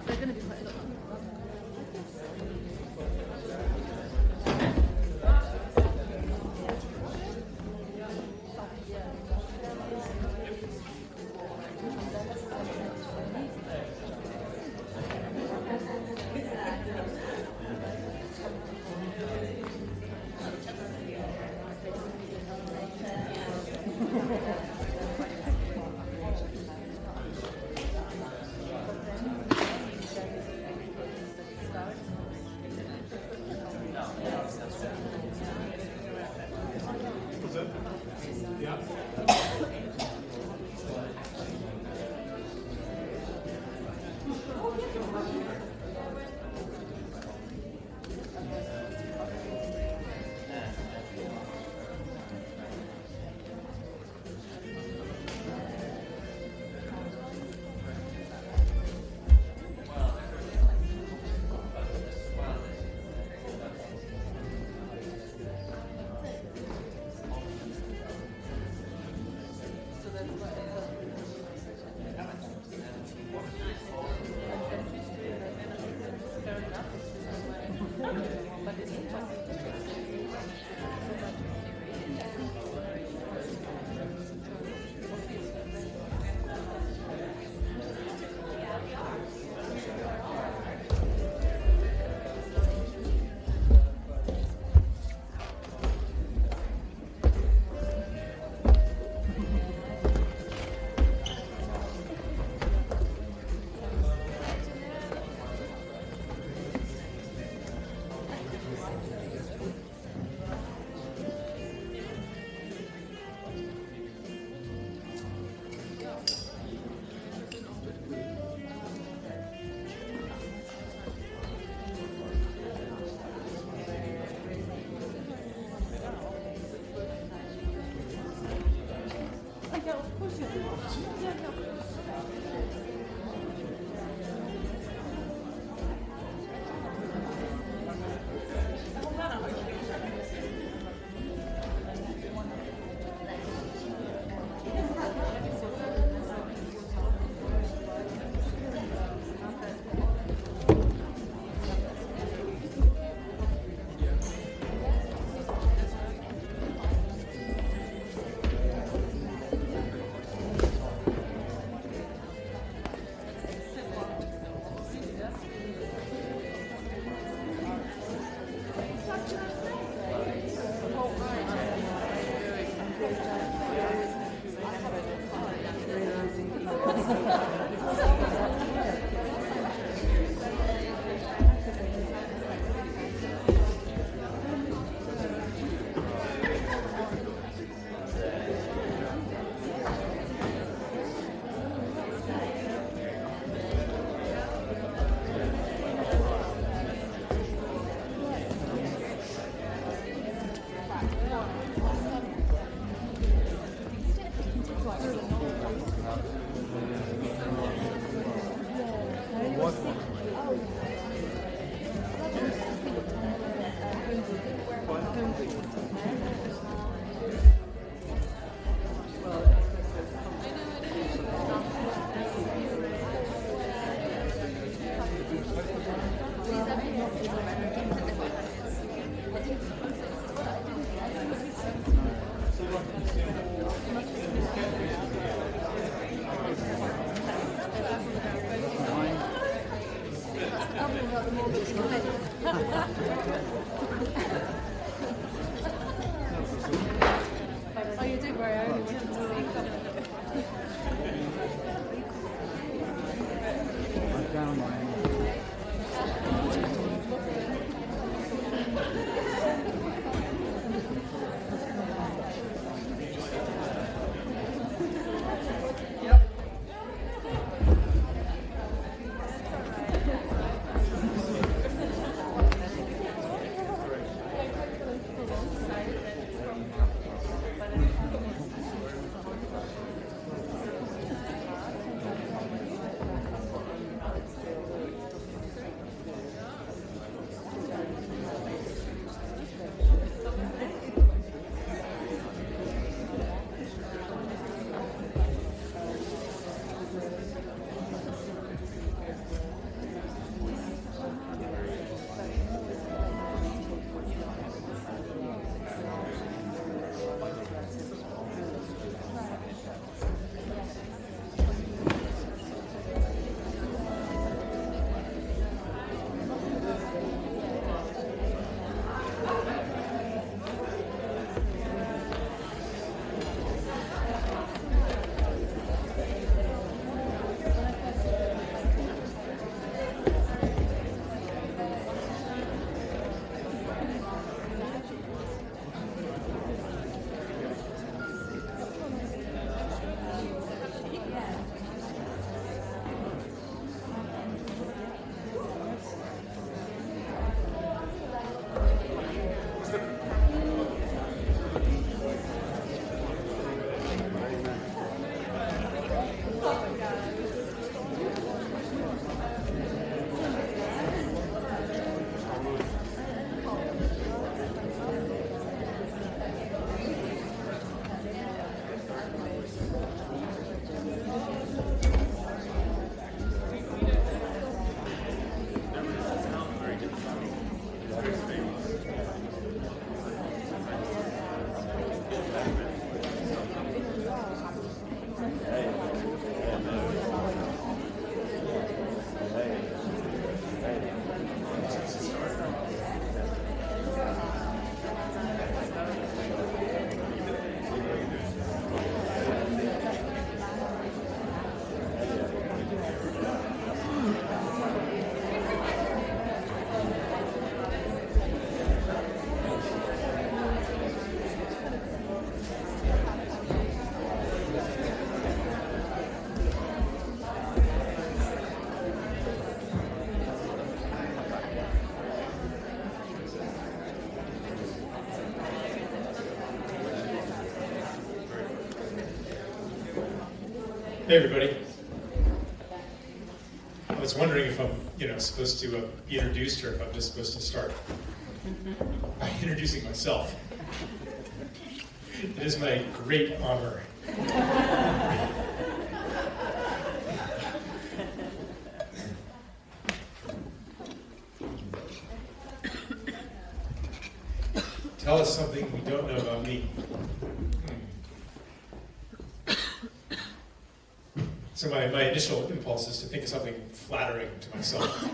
They're going to be quite a lot. Hey everybody. I was wondering if I'm, supposed to be introduced or if I'm just supposed to start by introducing myself. It is my great honor. Tell us something we don't know about me. So my initial impulse is to think of something flattering to myself.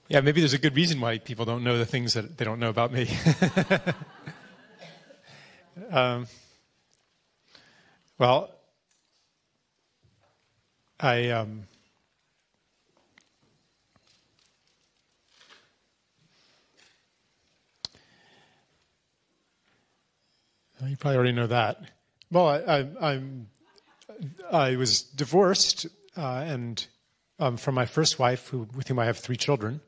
Yeah, maybe there's a good reason why people don't know the things that they don't know about me. Well, you probably already know that. Well, I was divorced and from my first wife, with whom I have 3 children,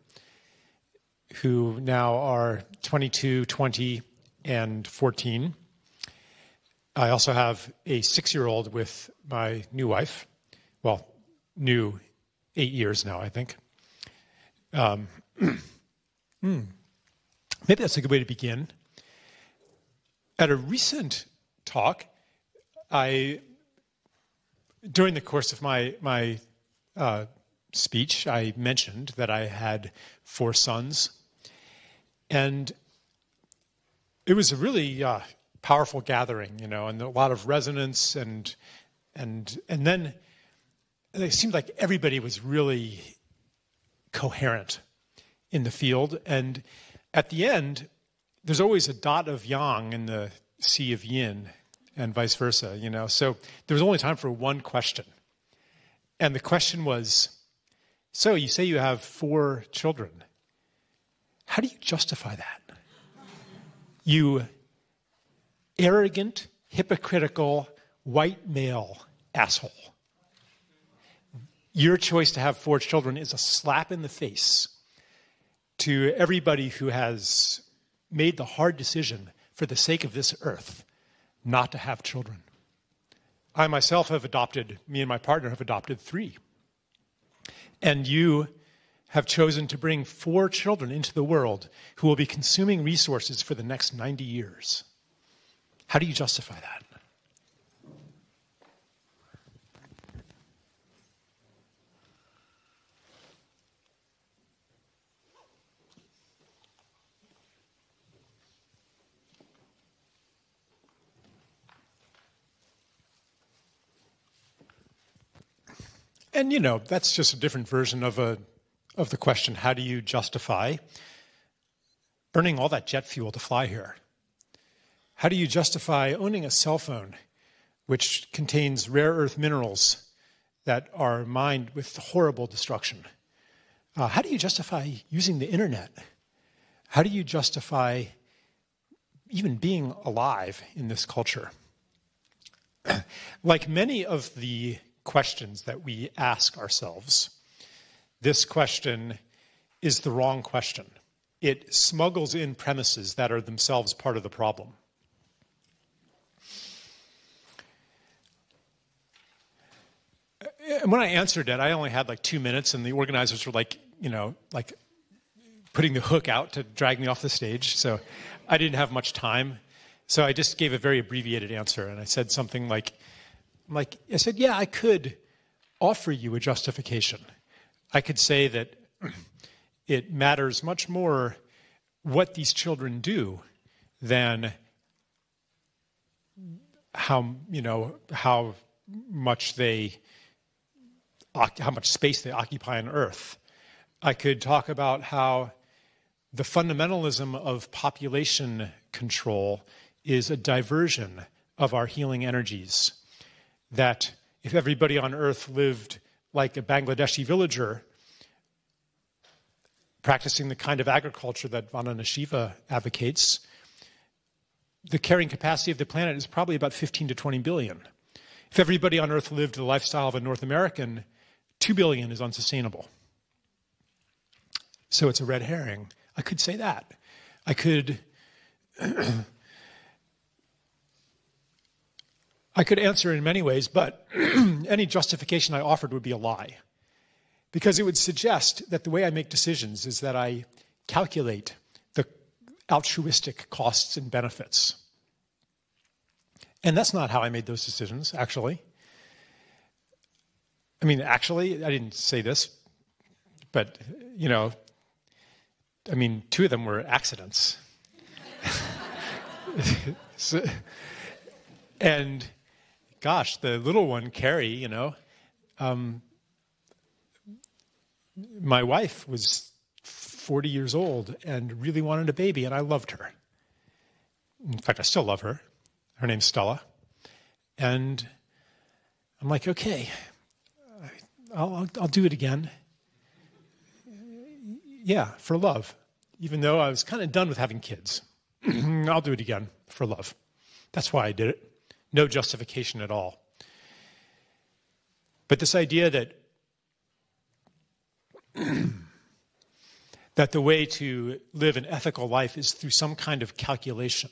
who now are 22, 20, and 14. I also have a 6-year-old with my new wife. Well, new 8 years now, I think. Maybe that's a good way to begin. At a recent talk, during the course of my speech, I mentioned that I had 4 sons, and it was a really powerful gathering, and a lot of resonance, and then it seemed like everybody was really coherent in the field, and at the end, there's always a dot of yang in the sea of yin, and vice versa, So there was only time for one question. And the question was, so you say you have 4 children. How do you justify that? You arrogant, hypocritical, white male asshole. Your choice to have 4 children is a slap in the face to everybody who has made the hard decision for the sake of this earth not to have children. I myself me and my partner have adopted 3. And you have chosen to bring 4 children into the world who will be consuming resources for the next 90 years. How do you justify that? And, that's just a different version of the question, how do you justify burning all that jet fuel to fly here? How do you justify owning a cell phone which contains rare earth minerals that are mined with horrible destruction? How do you justify using the internet? How do you justify even being alive in this culture? Like many of the questions that we ask ourselves, this question is the wrong question. It smuggles in premises that are themselves part of the problem. And when I answered it, I only had 2 minutes, and the organizers were putting the hook out to drag me off the stage, so I didn't have much time. So I just gave a very abbreviated answer, and I said something I said, yeah, I could offer you a justification. I could say that it matters much more what these children do than how much space they occupy on Earth. I could talk about how the fundamentalism of population control is a diversion of our healing energies. That if everybody on Earth lived like a Bangladeshi villager, practicing the kind of agriculture that Vandana Shiva advocates, the carrying capacity of the planet is probably about 15 to 20 billion. If everybody on Earth lived the lifestyle of a North American, 2 billion is unsustainable. So it's a red herring. I could say that. I could answer in many ways, but any justification I offered would be a lie. Because it would suggest that the way I make decisions is that I calculate the altruistic costs and benefits. And that's not how I made those decisions, actually. I mean, actually, I didn't say this, but, two of them were accidents. And gosh, the little one, Carrie, my wife was 40 years old and really wanted a baby, and I loved her. In fact, I still love her. Her name's Stella. And I'm like, okay, I'll do it again. Yeah, for love. Even though I was kind of done with having kids. I'll do it again for love. That's why I did it. No justification at all. But this idea that that the way to live an ethical life is through some kind of calculation,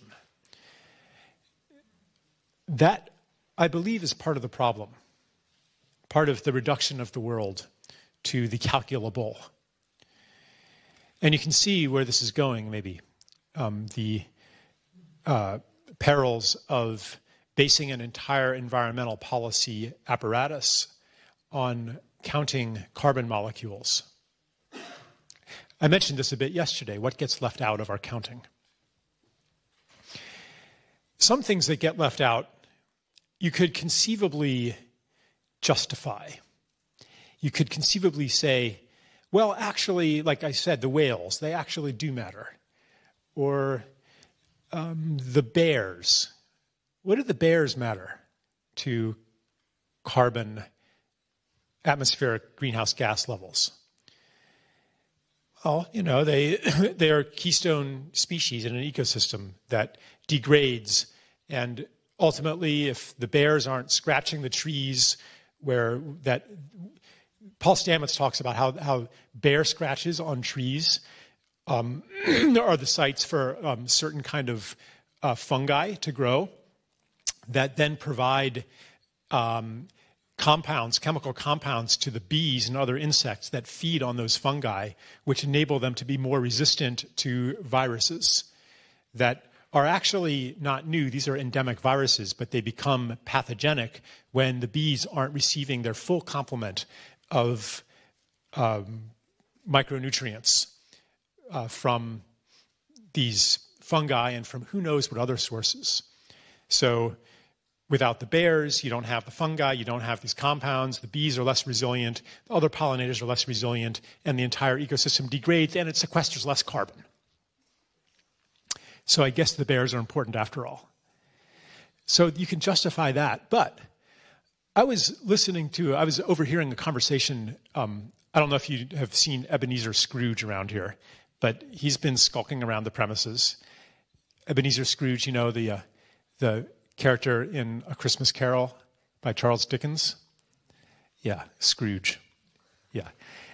that, I believe, is part of the problem, part of the reduction of the world to the calculable. And you can see where this is going, maybe. The perils of basing an entire environmental policy apparatus on counting carbon molecules. I mentioned this a bit yesterday. What gets left out of our counting? Some things that get left out, you could conceivably justify. You could conceivably say, well, actually, like I said, the whales, they actually do matter. Or the bears. What do the bears matter to carbon atmospheric greenhouse gas levels? Well, they are keystone species in an ecosystem that degrades. And ultimately, if the bears aren't scratching the trees Paul Stamets talks about how bear scratches on trees are the sites for certain kind of fungi to grow that then provide chemical compounds to the bees and other insects that feed on those fungi, which enable them to be more resistant to viruses that are actually not new. These are endemic viruses, but they become pathogenic when the bees aren't receiving their full complement of micronutrients from these fungi and from who knows what other sources. So without the bears, you don't have the fungi, you don't have these compounds, the bees are less resilient, the other pollinators are less resilient, and the entire ecosystem degrades and it sequesters less carbon. So I guess the bears are important after all. So you can justify that. But I was overhearing a conversation. I don't know if you have seen Ebenezer Scrooge around here, but he's been skulking around the premises. Ebenezer Scrooge, the character in A Christmas Carol by Charles Dickens. Yeah, Scrooge. Yeah.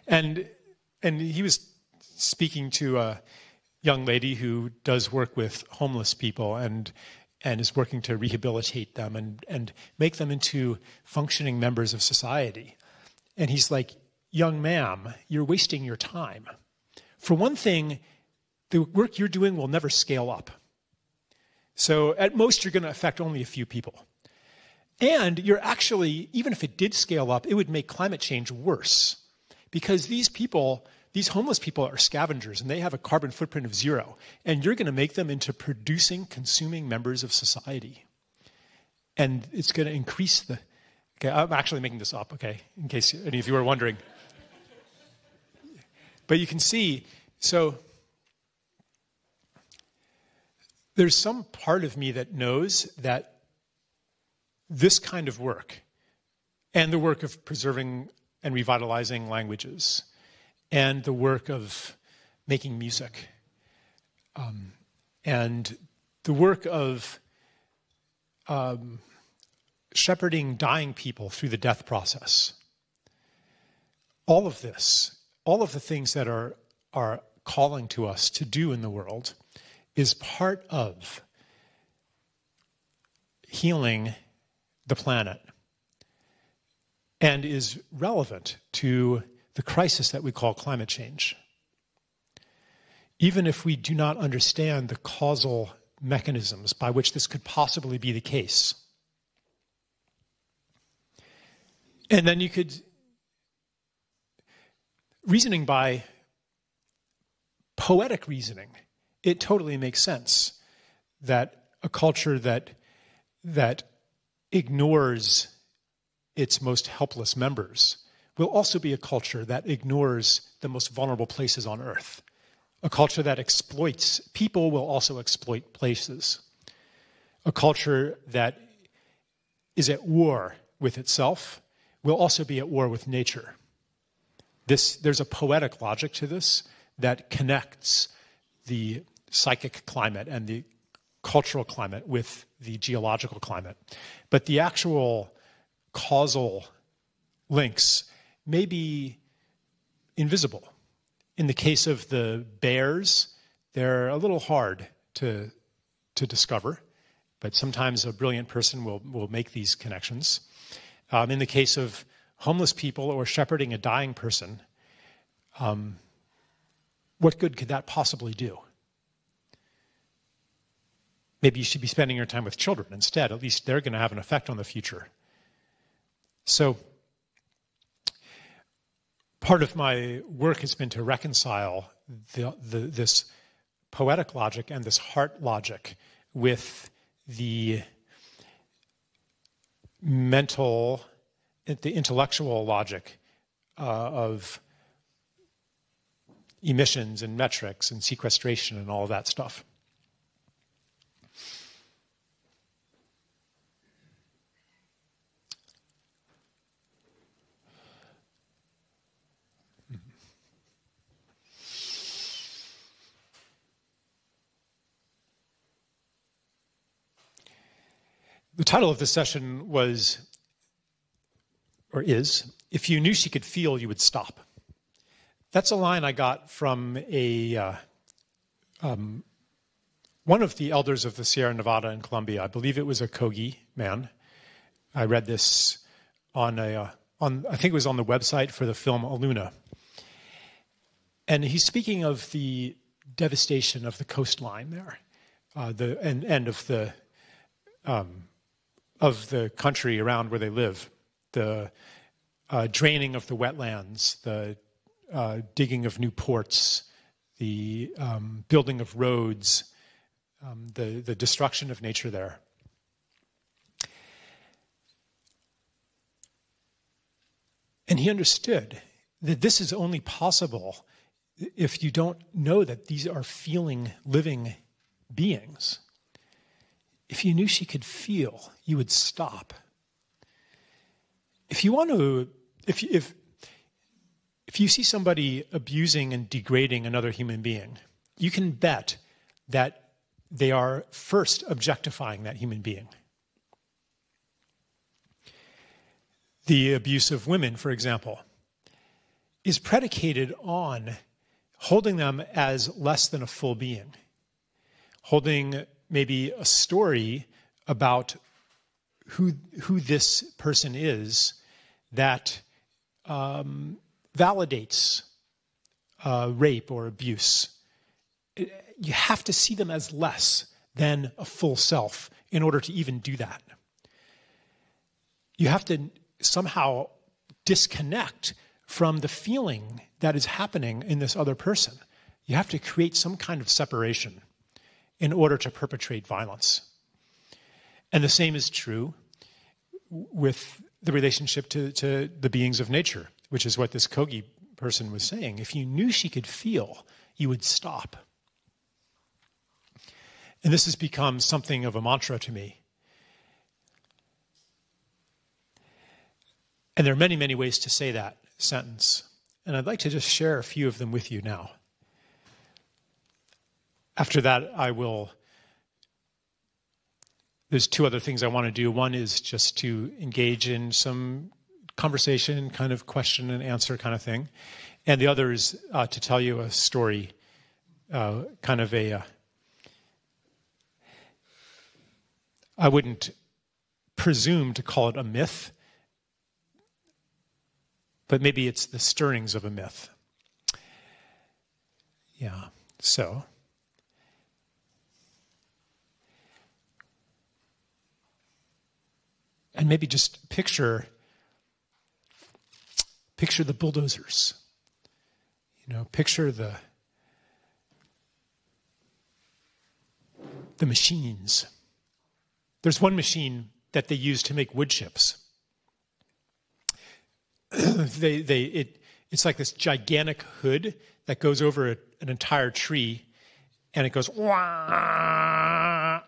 And he was speaking to a young lady who does work with homeless people and is working to rehabilitate them and make them into functioning members of society. And he's like, young ma'am, you're wasting your time. For one thing, the work you're doing will never scale up. So at most, you're going to affect only a few people. And you're actually, even if it did scale up, it would make climate change worse. Because these homeless people are scavengers, and they have a carbon footprint of 0. And you're going to make them into producing, consuming members of society. And it's going to increase okay, I'm actually making this up, okay, in case any of you are wondering. But you can see, so there's some part of me that knows that this kind of work, and the work of preserving and revitalizing languages, and the work of making music, and the work of shepherding dying people through the death process. All of this, all of the things that are are calling to us to do in the world is part of healing the planet and is relevant to the crisis that we call climate change. Even if we do not understand the causal mechanisms by which this could possibly be the case. And then you could, reasoning by poetic reasoning, it totally makes sense that a culture that ignores its most helpless members will also be a culture that ignores the most vulnerable places on earth. A culture that exploits people will also exploit places. A culture that is at war with itself will also be at war with nature. There's a poetic logic to this that connects the psychic climate and the cultural climate with the geological climate. But the actual causal links may be invisible. In the case of the bears, they're a little hard to discover, but sometimes a brilliant person will make these connections. In the case of homeless people or shepherding a dying person, what good could that possibly do? Maybe you should be spending your time with children instead. At least they're going to have an effect on the future. So part of my work has been to reconcile this poetic logic and this heart logic with the mental, the intellectual logic of emissions and metrics and sequestration and all of that stuff. The title of this session was, or is, "If you knew she could feel, you would stop." That's a line I got from one of the elders of the Sierra Nevada in Colombia. I believe it was a Kogi man. I read this on I think it was on the website for the film Aluna. And he's speaking of the devastation of the coastline there, and of the country around where they live, the draining of the wetlands, the digging of new ports, the building of roads, the destruction of nature there. And he understood that this is only possible if you don't know that these are feeling, living beings. If you knew she could feel, you would stop. If you want to, if you see somebody abusing and degrading another human being, you can bet that they are first objectifying that human being. The abuse of women, for example, is predicated on holding them as less than a full being, holding maybe a story about who this person is that validates rape or abuse. You have to see them as less than a full self in order to even do that. You have to somehow disconnect from the feeling that is happening in this other person. You have to create some kind of separation in order to perpetrate violence. And the same is true with the relationship to the beings of nature, which is what this Kogi person was saying. If you knew she could feel, you would stop. And this has become something of a mantra to me. And there are many, many ways to say that sentence. And I'd like to just share a few of them with you now. After that, there's two other things I want to do. One is just to engage in some conversation, kind of question and answer kind of thing. And the other is to tell you a story, kind of I wouldn't presume to call it a myth, but maybe it's the stirrings of a myth. Yeah, so. And maybe just picture the bulldozers. Picture the machines. There's one machine that they use to make wood chips. It's like this gigantic hood that goes over an entire tree, and it goes wah,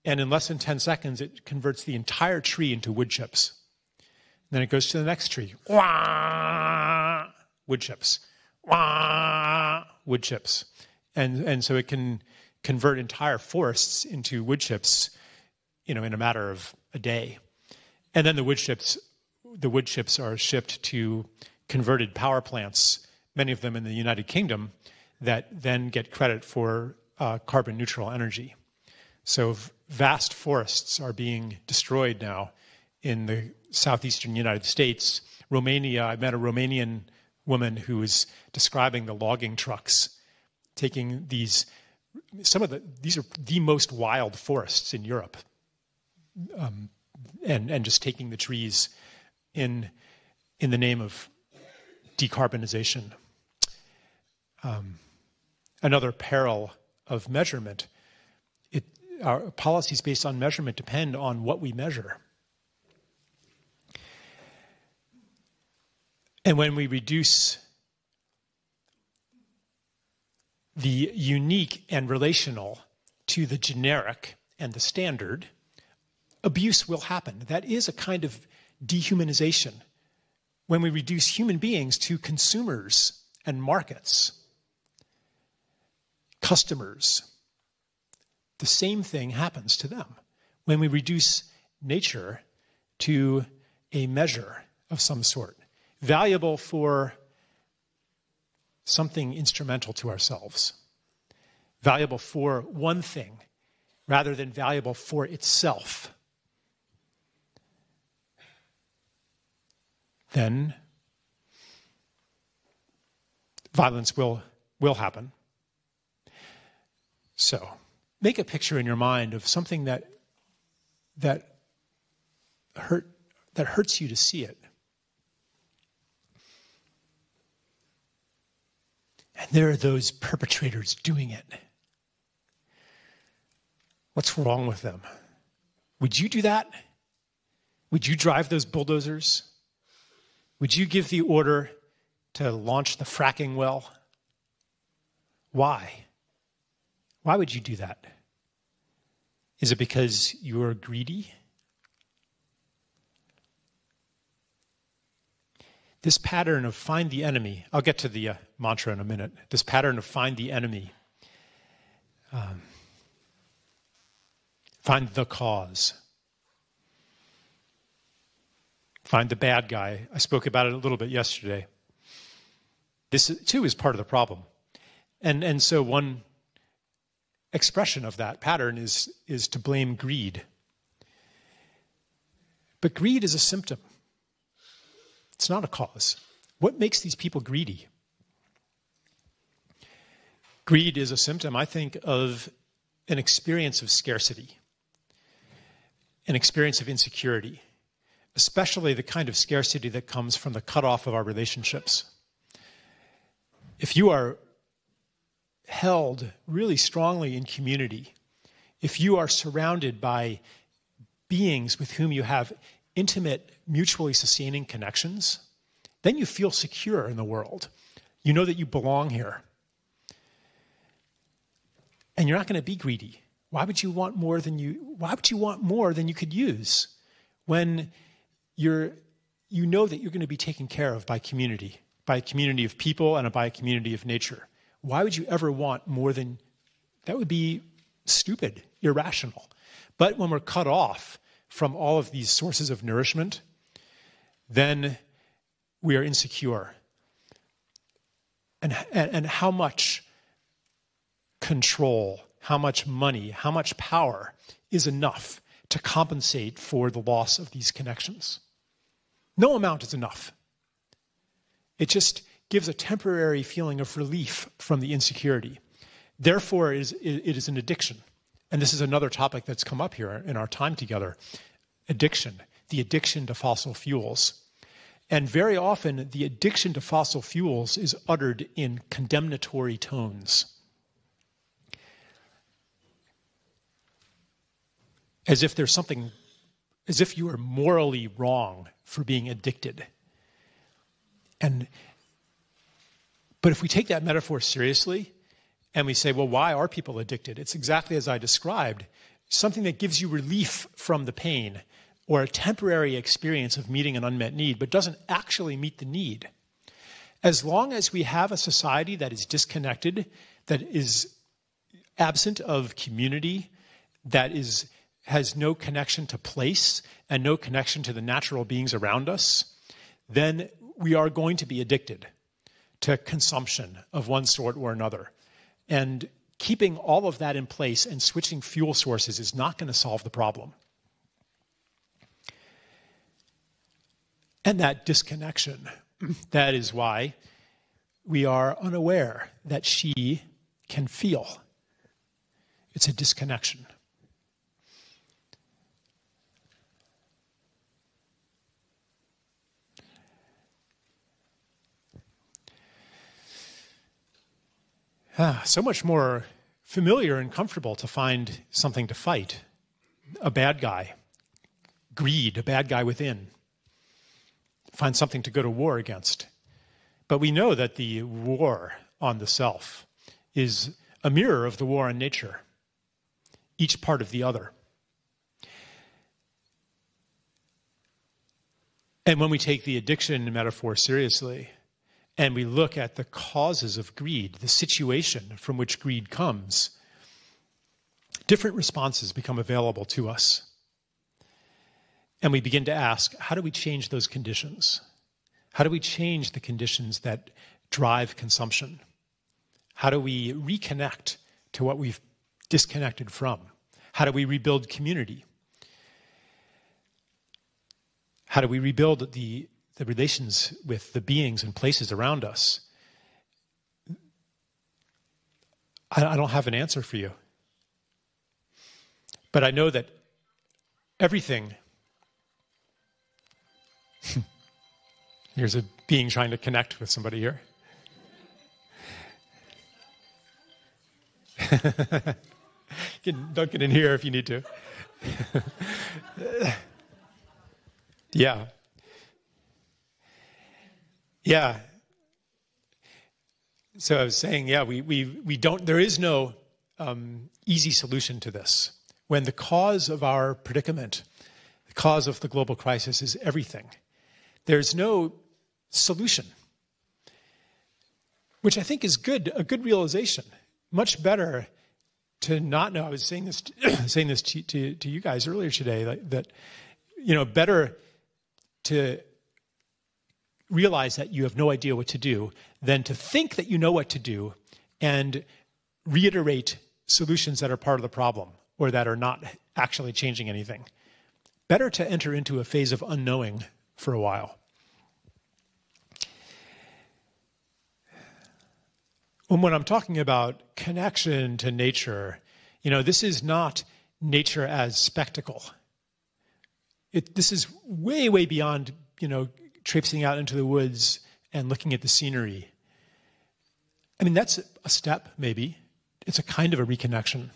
and in less than 10 seconds, it converts the entire tree into wood chips. And then it goes to the next tree, wah, wood chips, wah, wood chips, and so it can convert entire forests into wood chips, in a matter of a day. And then the wood chips are shipped to converted power plants, many of them in the United Kingdom, that then get credit for carbon neutral energy. So vast forests are being destroyed now in the southeastern United States. Romania, I met a Romanian woman who was describing the logging trucks taking these are the most wild forests in Europe, and just taking the trees in the name of decarbonization. Another peril of measurement. Our policies based on measurement depend on what we measure. And when we reduce the unique and relational to the generic and the standard, abuse will happen. That is a kind of dehumanization. When we reduce human beings to consumers and markets, customers, the same thing happens to them. When we reduce nature to a measure of some sort, valuable for something instrumental to ourselves, valuable for one thing rather than valuable for itself, then violence will happen. So, make a picture in your mind of something that hurts you to see it. And there are those perpetrators doing it. What's wrong with them? Would you do that? Would you drive those bulldozers? Would you give the order to launch the fracking well? Why? Why would you do that? Is it because you're greedy? This pattern of find the enemy, I'll get to the mantra in a minute. This pattern of find the enemy, find the cause, find the bad guy. I spoke about it a little bit yesterday. This, too, is part of the problem. And so one expression of that pattern is to blame greed. But greed is a symptom. It's not a cause. What makes these people greedy? Greed is a symptom, I think, of an experience of scarcity, an experience of insecurity, especially the kind of scarcity that comes from the cutoff of our relationships. If you are held really strongly in community, if you are surrounded by beings with whom you have intimate, mutually sustaining connections, then you feel secure in the world. You know that you belong here. And you're not going to be greedy. Why would you want more than you could use when you know that you're going to be taken care of by a community of people and by a community of nature? Why would you ever want more than that? Would be stupid, irrational. But when we're cut off from all of these sources of nourishment, then we are insecure. and how much control, how much money, how much power is enough to compensate for the loss of these connections. No amount is enough. It just gives a temporary feeling of relief from the insecurity. Therefore, it is an addiction. And this is another topic that's come up here in our time together. Addiction, the addiction to fossil fuels. And very often, the addiction to fossil fuels is uttered in condemnatory tones. As if there's something, as if you are morally wrong for being addicted. But if we take that metaphor seriously, and we say, well, why are people addicted? It's exactly as I described, something that gives you relief from the pain or a temporary experience of meeting an unmet need, but doesn't actually meet the need. As long as we have a society that is disconnected, that is absent of community, that has no connection to place and no connection to the natural beings around us, then we are going to be addicted to consumption of one sort or another. And keeping all of that in place and switching fuel sources is not going to solve the problem. And that disconnection, that is why we are unaware that she can feel. It's a disconnection. So much more familiar and comfortable to find something to fight. A bad guy. Greed, a bad guy within. Find something to go to war against. But we know that the war on the self is a mirror of the war on nature, each part of the other. And when we take the addiction metaphor seriously, and we look at the causes of greed, the situation from which greed comes, different responses become available to us. And we begin to ask, how do we change those conditions? How do we change the conditions that drive consumption? How do we reconnect to what we've disconnected from? How do we rebuild community? How do we rebuild the relations with the beings and places around us? I don't have an answer for you. But I know that everything... Here's a being trying to connect with somebody here. Don't get in here if you need to. Yeah. Yeah. So I was saying, yeah, we don't, there is no easy solution to this. When the cause of our predicament, the cause of the global crisis is everything, there's no solution, which I think is good, a good realization. Much better to not know. I was saying this to you guys earlier today, that better to realize that you have no idea what to do than to think that you know what to do and reiterate solutions that are part of the problem or that are not actually changing anything. Better to enter into a phase of unknowing for a while. When I'm talking about connection to nature, this is not nature as spectacle. This is way, way beyond, traipsing out into the woods and looking at the scenery. I mean, that's a step, maybe. It's a kind of a reconnection.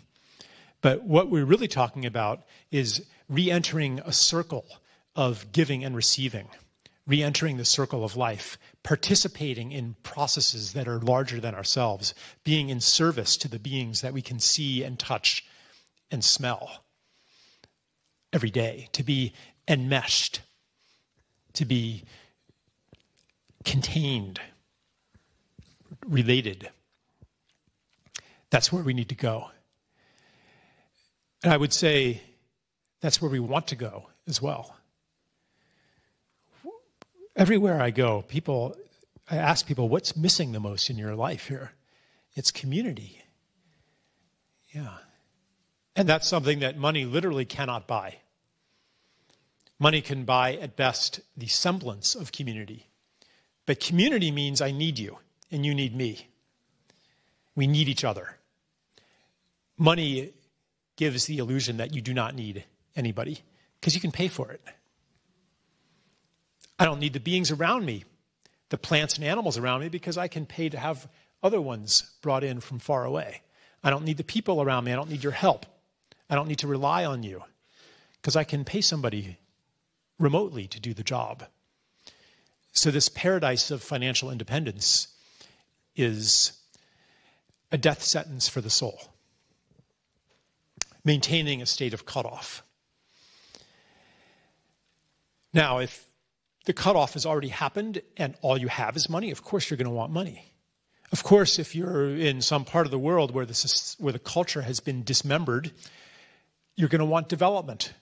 But what we're really talking about is re-entering a circle of giving and receiving, re-entering the circle of life, participating in processes that are larger than ourselves, being in service to the beings that we can see and touch and smell every day, to be enmeshed, to be contained, related. That's where we need to go. And I would say that's where we want to go as well. Everywhere I go, people I ask people, what's missing the most in your life here? It's community. Yeah. And that's something that money literally cannot buy. Money can buy, at best, the semblance of community. But community means I need you, and you need me. We need each other. Money gives the illusion that you do not need anybody, because you can pay for it. I don't need the beings around me, the plants and animals around me, because I can pay to have other ones brought in from far away. I don't need the people around me. I don't need your help. I don't need to rely on you, because I can pay somebody remotely to do the job. So this paradise of financial independence is a death sentence for the soul, maintaining a state of cutoff. Now, if the cutoff has already happened and all you have is money, of course you're going to want money. Of course, if you're in some part of the world where the culture has been dismembered, you're going to want development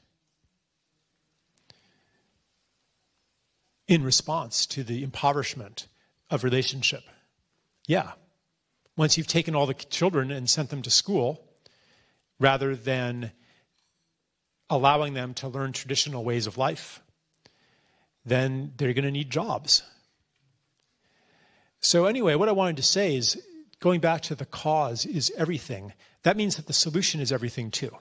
in response to the impoverishment of relationship. Yeah. Once you've taken all the children and sent them to school, rather than allowing them to learn traditional ways of life, then they're going to need jobs. So anyway, what I wanted to say is, going back to the cause is everything. That means that the solution is everything too.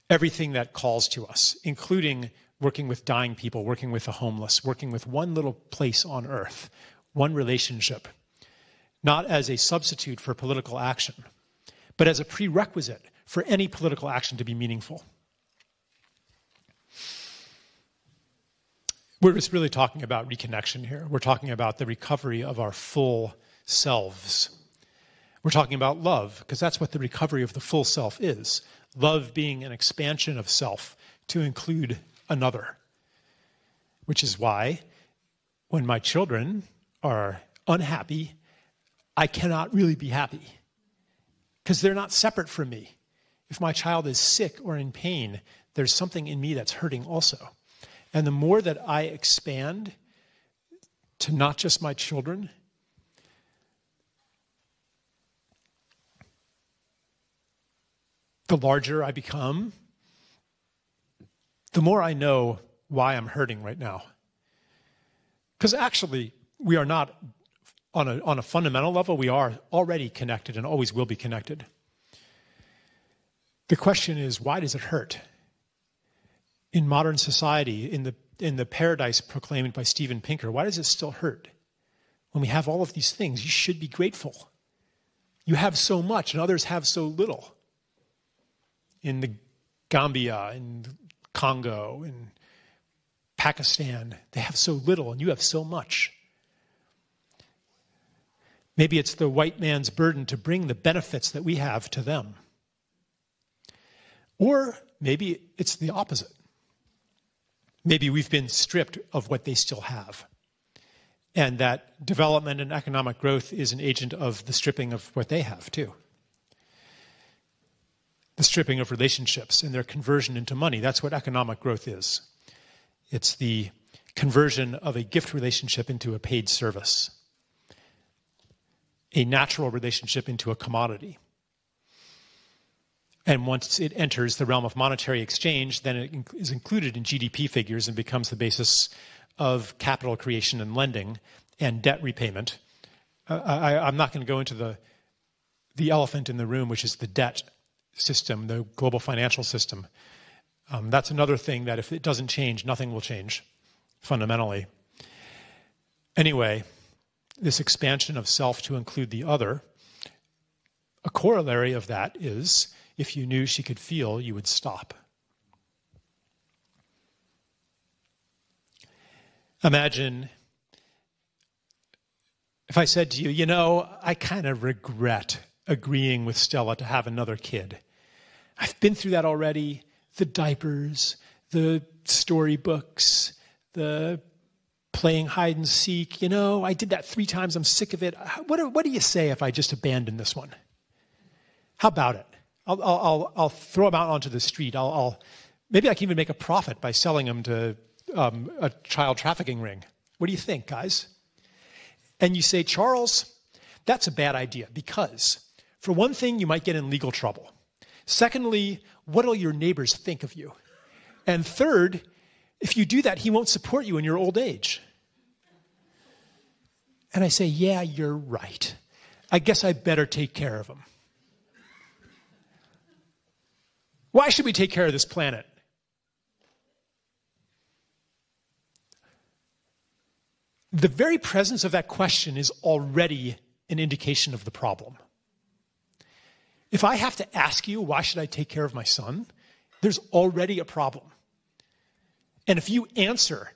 Everything that calls to us, including working with dying people, working with the homeless, working with one little place on earth, one relationship, not as a substitute for political action, but as a prerequisite for any political action to be meaningful. We're just really talking about reconnection here. We're talking about the recovery of our full selves. We're talking about love, because that's what the recovery of the full self is. Love being an expansion of self to include another. Which is why when my children are unhappy, I cannot really be happy, because they're not separate from me. If my child is sick or in pain, there's something in me that's hurting also. And the more that I expand to not just my children, the larger I become, the more I know why I'm hurting right now. Because actually, we are not, on a fundamental level, we are already connected and always will be connected. The question is, why does it hurt? In modern society, in the paradise proclaimed by Steven Pinker, why does it still hurt? When we have all of these things, you should be grateful. You have so much and others have so little. In the Gambia, in Congo, in Pakistan, they have so little and you have so much. Maybe it's the white man's burden to bring the benefits that we have to them. Or maybe it's the opposite. Maybe we've been stripped of what they still have. And that development and economic growth is an agent of the stripping of what they have too. The stripping of relationships and their conversion into money. That's what economic growth is. It's the conversion of a gift relationship into a paid service. A natural relationship into a commodity. And once it enters the realm of monetary exchange, then it is included in GDP figures and becomes the basis of capital creation and lending and debt repayment. I'm not going to go into the elephant in the room, which is the debt system, the global financial system. That's another thing that if it doesn't change, nothing will change fundamentally. Anyway, this expansion of self to include the other, a corollary of that is, if you knew she could feel, you would stop. Imagine if I said to you, I kind of regret agreeing with Stella to have another kid. I've been through that already. The diapers, the storybooks, the playing hide and seek. I did that 3 times. I'm sick of it. What do you say if I just abandon this one? How about it? I'll throw them out onto the street. Maybe I can even make a profit by selling them to a child trafficking ring. What do you think, guys? And you say, Charles, that's a bad idea because, for one thing, you might get in legal trouble. Secondly, what'll your neighbors think of you? And third, if you do that, he won't support you in your old age. And I say, yeah, you're right. I guess I better take care of him. Why should we take care of this planet? The very presence of that question is already an indication of the problem. If I have to ask you, why should I take care of my son? There's already a problem. And if you answer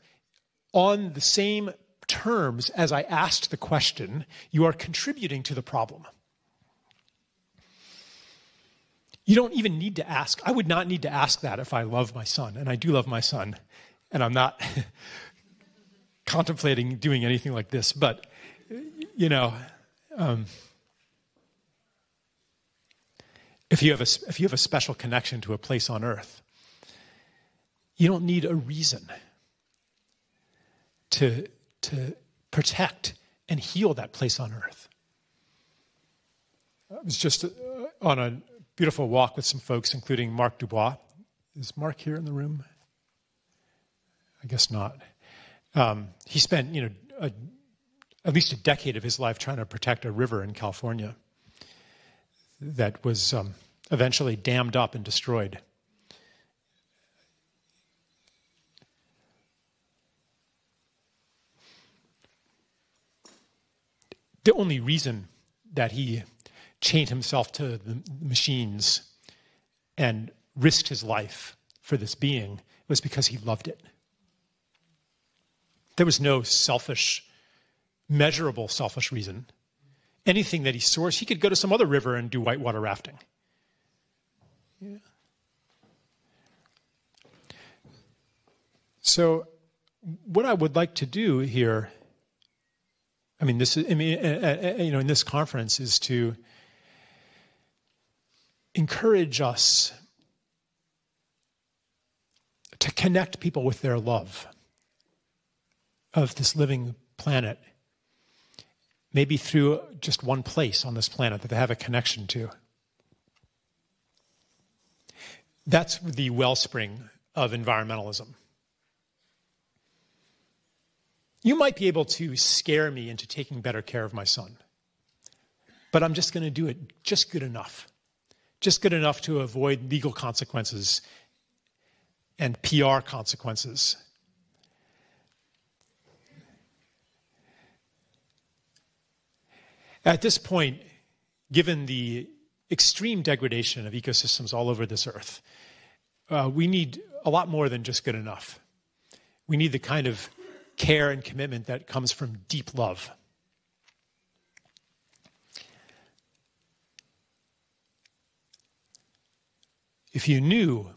on the same terms as I asked the question, you are contributing to the problem. You don't even need to ask. I would not need to ask that if I love my son, and I do love my son, and I'm not contemplating doing anything like this, but, if you have a special connection to a place on earth, you don't need a reason to protect and heal that place on earth. I was just on a beautiful walk with some folks, including Mark Dubois. Is Mark here in the room? I guess not. He spent, at least a decade of his life trying to protect a river in California that was eventually dammed up and destroyed. The only reason that he chained himself to the machines and risked his life for this being was because he loved it. There was no measurable selfish reason. Anything that he sourced, he could go to some other river and do whitewater rafting. Yeah. So what I would like to do here, in this conference, is to encourage us to connect people with their love of this living planet, maybe through just one place on this planet that they have a connection to. That's the wellspring of environmentalism. You might be able to scare me into taking better care of my son, but I'm just going to do it just good enough to avoid legal consequences and PR consequences. At this point, given the extreme degradation of ecosystems all over this earth, we need a lot more than just good enough. We need the kind of care and commitment that comes from deep love. If you knew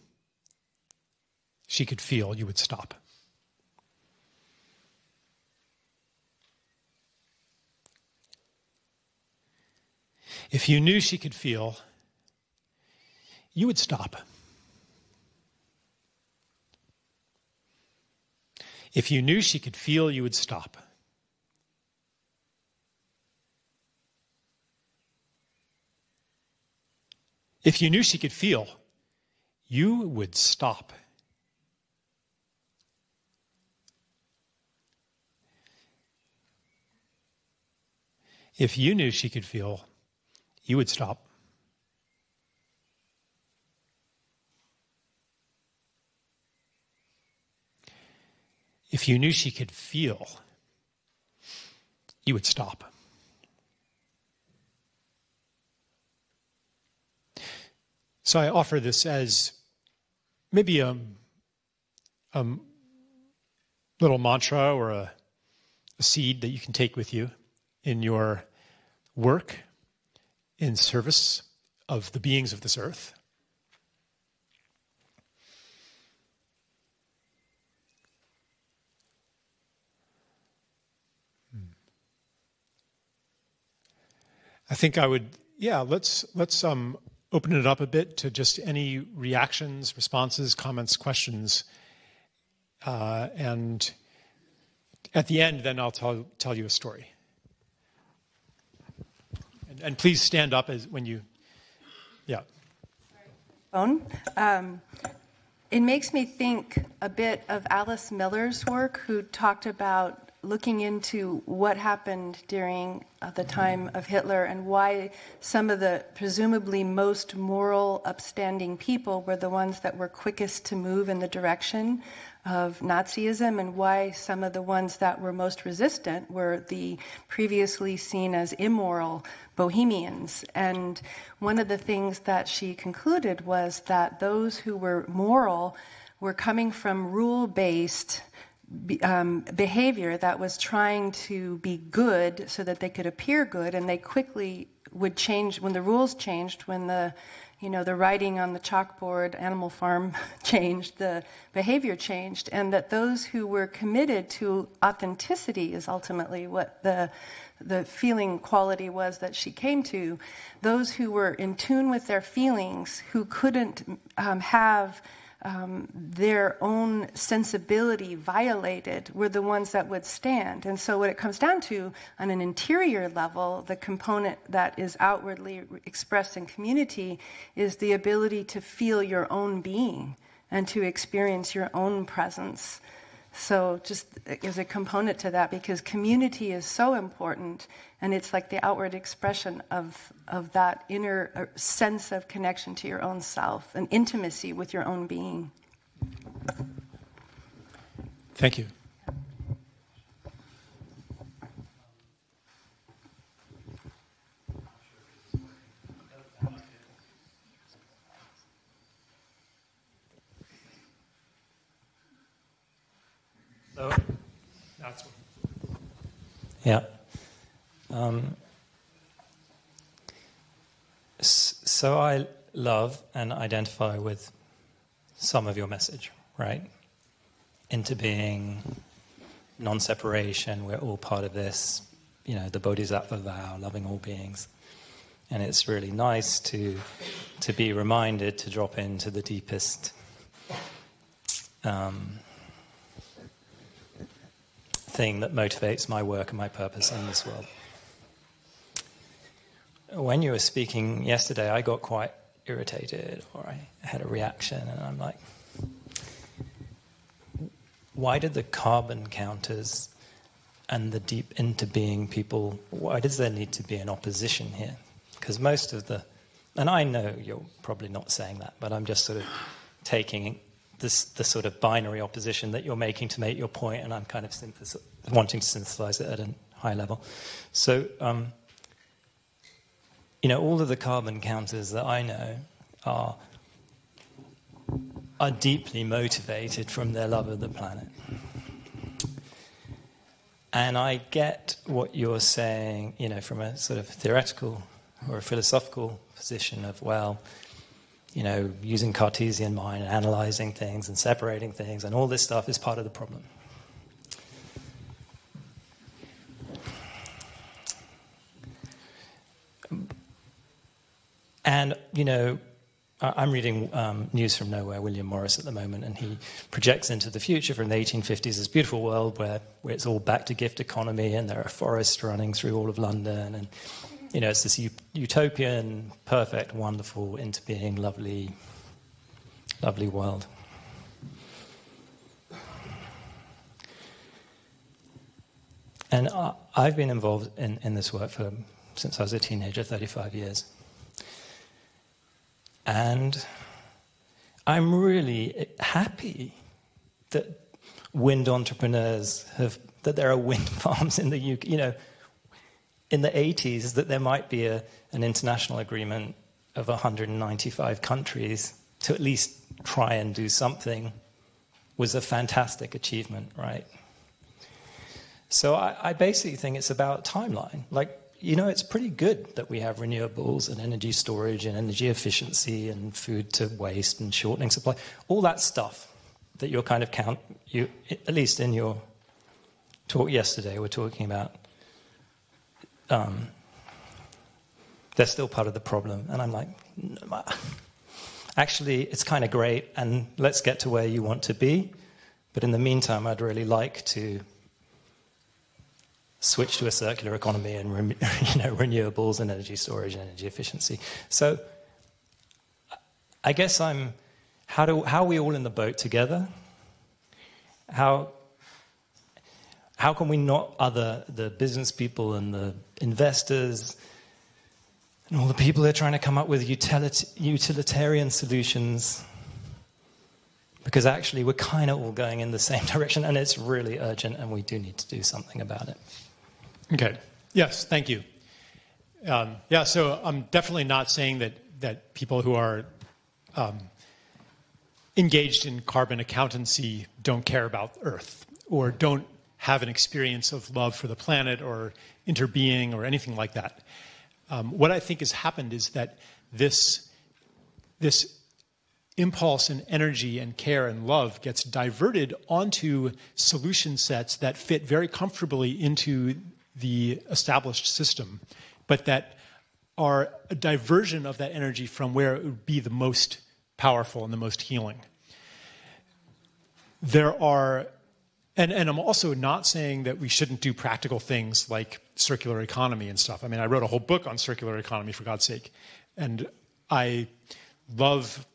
she could feel, you would stop. If you knew she could feel, you would stop. If you knew she could feel, you would stop. If you knew she could feel, you would stop. If you knew she could feel, you would stop. If you knew she could feel, you would stop. So I offer this as maybe a little mantra or a seed that you can take with you in your work in service of the beings of this earth. I think I would, let's open it up a bit to just any reactions, responses, comments, questions. And at the end, then I'll tell you a story. And please stand up when you, yeah. Phone. It makes me think a bit of Alice Miller's work, who talked about looking into what happened during the time of Hitler and why some of the presumably most moral, upstanding people were the ones that were quickest to move in the direction of Nazism, and why some of the ones that were most resistant were the previously seen as immoral bohemians. And one of the things that she concluded was that those who were moral were coming from rule-based behavior that was trying to be good so that they could appear good, and they quickly would change when the rules changed, when the writing on the chalkboard, Animal Farm changed, the behavior changed, and that those who were committed to authenticity is ultimately what the feeling quality was that she came to. Those who were in tune with their feelings, who couldn't have their own sensibility violated, were the ones that would stand. And so what it comes down to, on an interior level, the component that is outwardly expressed in community is the ability to feel your own being and to experience your own presence. So just as a component to that, because community is so important, and it's like the outward expression of that inner sense of connection to your own self, and intimacy with your own being. Thank you. So, that's what. Yeah. So I love and identify with some of your message, right? Into being, non-separation, we're all part of this, the Bodhisattva vow, loving all beings. And it's really nice to be reminded to drop into the deepest thing that motivates my work and my purpose in this world. When you were speaking yesterday, I got quite irritated, or I had a reaction, and I'm like, why did the carbon counters and the deep into being people, why does there need to be an opposition here? Because most of and I know you're probably not saying that, but I'm just sort of taking the sort of binary opposition that you're making to make your point, and I'm kind of wanting to synthesize it at a high level. So, all of the carbon counters that I know are deeply motivated from their love of the planet. And I get what you're saying, from a sort of theoretical or a philosophical position of, using Cartesian mind and analyzing things and separating things and all this stuff is part of the problem. And, I'm reading News from Nowhere, William Morris, at the moment, and he projects into the future from the 1850s, this beautiful world where it's all back to gift economy and there are forests running through all of London. And, it's this utopian, perfect, wonderful, into being, lovely, lovely world. And I've been involved in this work since I was a teenager, 35 years. And I'm really happy that wind entrepreneurs that there are wind farms in the UK. In the 80s, that there might be an international agreement of 195 countries to at least try and do something was a fantastic achievement, right? So I basically think it's about timeline. It's pretty good that we have renewables and energy storage and energy efficiency and food to waste and shortening supply. All that stuff that you're kind of at least in your talk yesterday, we're talking about, they're still part of the problem. And I'm like, actually, it's kind of great, and let's get to where you want to be. But in the meantime, I'd really like to switch to a circular economy and renewables and energy storage and energy efficiency. So I guess how are we all in the boat together? How can we not other the business people and the investors and all the people who are trying to come up with utilitarian solutions? Because actually we're kind of all going in the same direction, and it's really urgent, and we do need to do something about it. Okay. Yes, thank you. So I'm definitely not saying that people who are engaged in carbon accountancy don't care about Earth or don't have an experience of love for the planet or interbeing or anything like that. What I think has happened is that this impulse and energy and care and love gets diverted onto solution sets that fit very comfortably into the established system, but that are a diversion of that energy from where it would be the most powerful and the most healing. There are, and I'm also not saying that we shouldn't do practical things like circular economy and stuff. I mean, I wrote a whole book on circular economy, for God's sake, and I love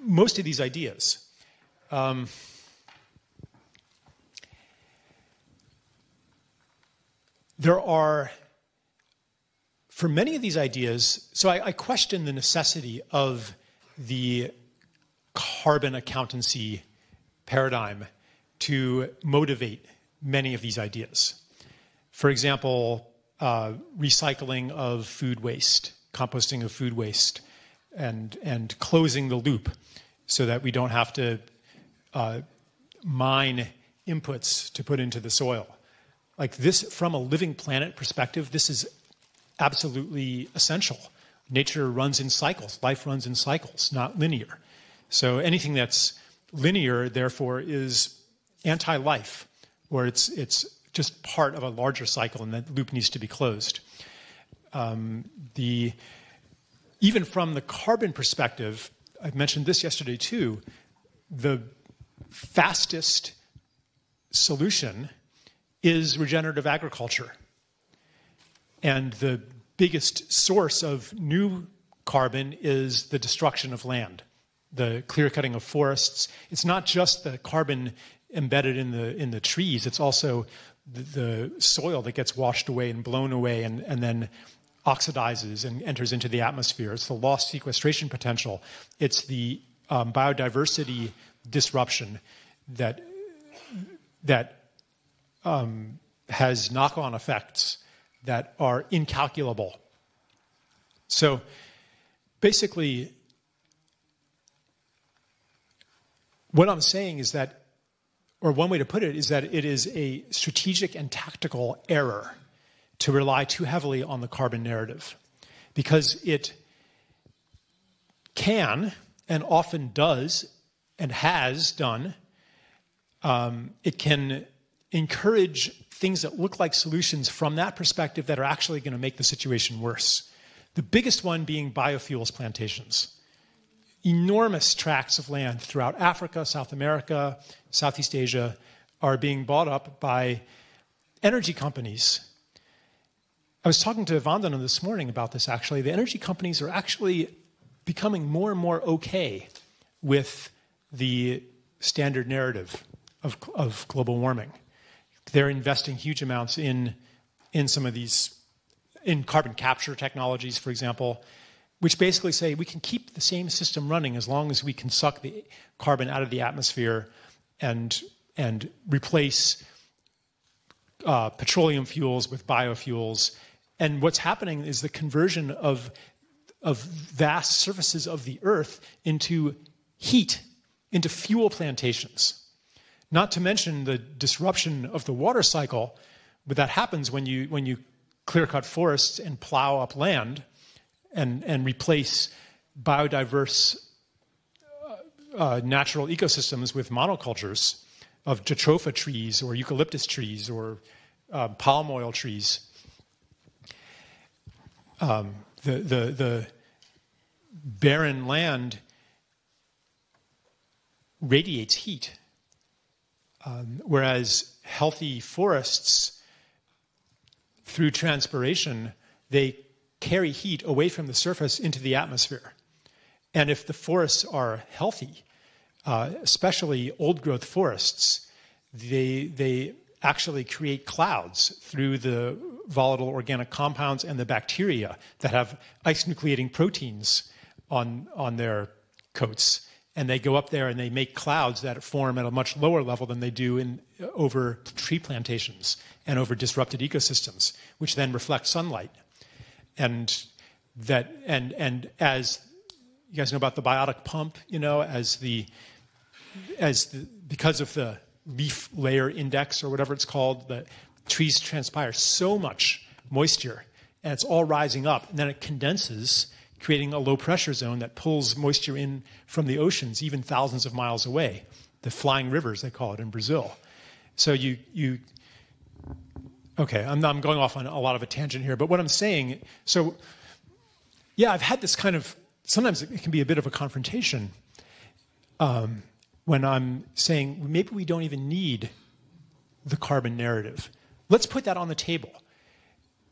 most of these ideas. There are, for many of these ideas, so I question the necessity of the carbon accountancy paradigm to motivate many of these ideas. For example, recycling of food waste, composting of food waste, and closing the loop so that we don't have to mine inputs to put into the soil. Like this, from a living planet perspective, this is absolutely essential. Nature runs in cycles. Life runs in cycles, not linear. So anything that's linear, therefore, is anti-life, or it's just part of a larger cycle, and that loop needs to be closed. Even from the carbon perspective, I mentioned this yesterday too, the fastest solution is regenerative agriculture. And the biggest source of new carbon is the destruction of land, the clear-cutting of forests. It's not just the carbon embedded in the trees, it's also the soil that gets washed away and blown away and then oxidizes and enters into the atmosphere. It's the lost sequestration potential. It's the biodiversity disruption that has knock-on effects that are incalculable. So basically, what I'm saying is that, or one way to put it is that it is a strategic and tactical error to rely too heavily on the carbon narrative, because it can and often does and has done, it can encourage things that look like solutions from that perspective that are actually going to make the situation worse. The biggest one being biofuels plantations. Enormous tracts of land throughout Africa, South America, Southeast Asia are being bought up by energy companies. I was talking to Vandana this morning about this, actually. The energy companies are actually becoming more and more okay with the standard narrative of global warming. They're investing huge amounts in some of these, in carbon capture technologies, for example, which basically say we can keep the same system running as long as we can suck the carbon out of the atmosphere and replace petroleum fuels with biofuels. And what's happening is the conversion of vast surfaces of the earth into heat, into fuel plantations. Not to mention the disruption of the water cycle, but that happens when you clear-cut forests and plow up land and replace biodiverse natural ecosystems with monocultures of jatropha trees or eucalyptus trees or palm oil trees. The barren land radiates heat. Whereas healthy forests, through transpiration, they carry heat away from the surface into the atmosphere. And if the forests are healthy, especially old-growth forests, they actually create clouds through the volatile organic compounds and the bacteria that have ice-nucleating proteins on their coats. And they go up there and they make clouds that form at a much lower level than they do over tree plantations and over disrupted ecosystems, which then reflect sunlight. And as you guys know about the biotic pump, because of the leaf layer index or whatever it's called, the trees transpire so much moisture, and it's all rising up, and then it condenses, creating a low pressure zone that pulls moisture in from the oceans, even thousands of miles away. The flying rivers, they call it in Brazil. So okay, I'm going off on a lot of a tangent here, but what I'm saying, I've had this kind of, sometimes it can be a bit of a confrontation when I'm saying maybe we don't even need the carbon narrative. Let's put that on the table.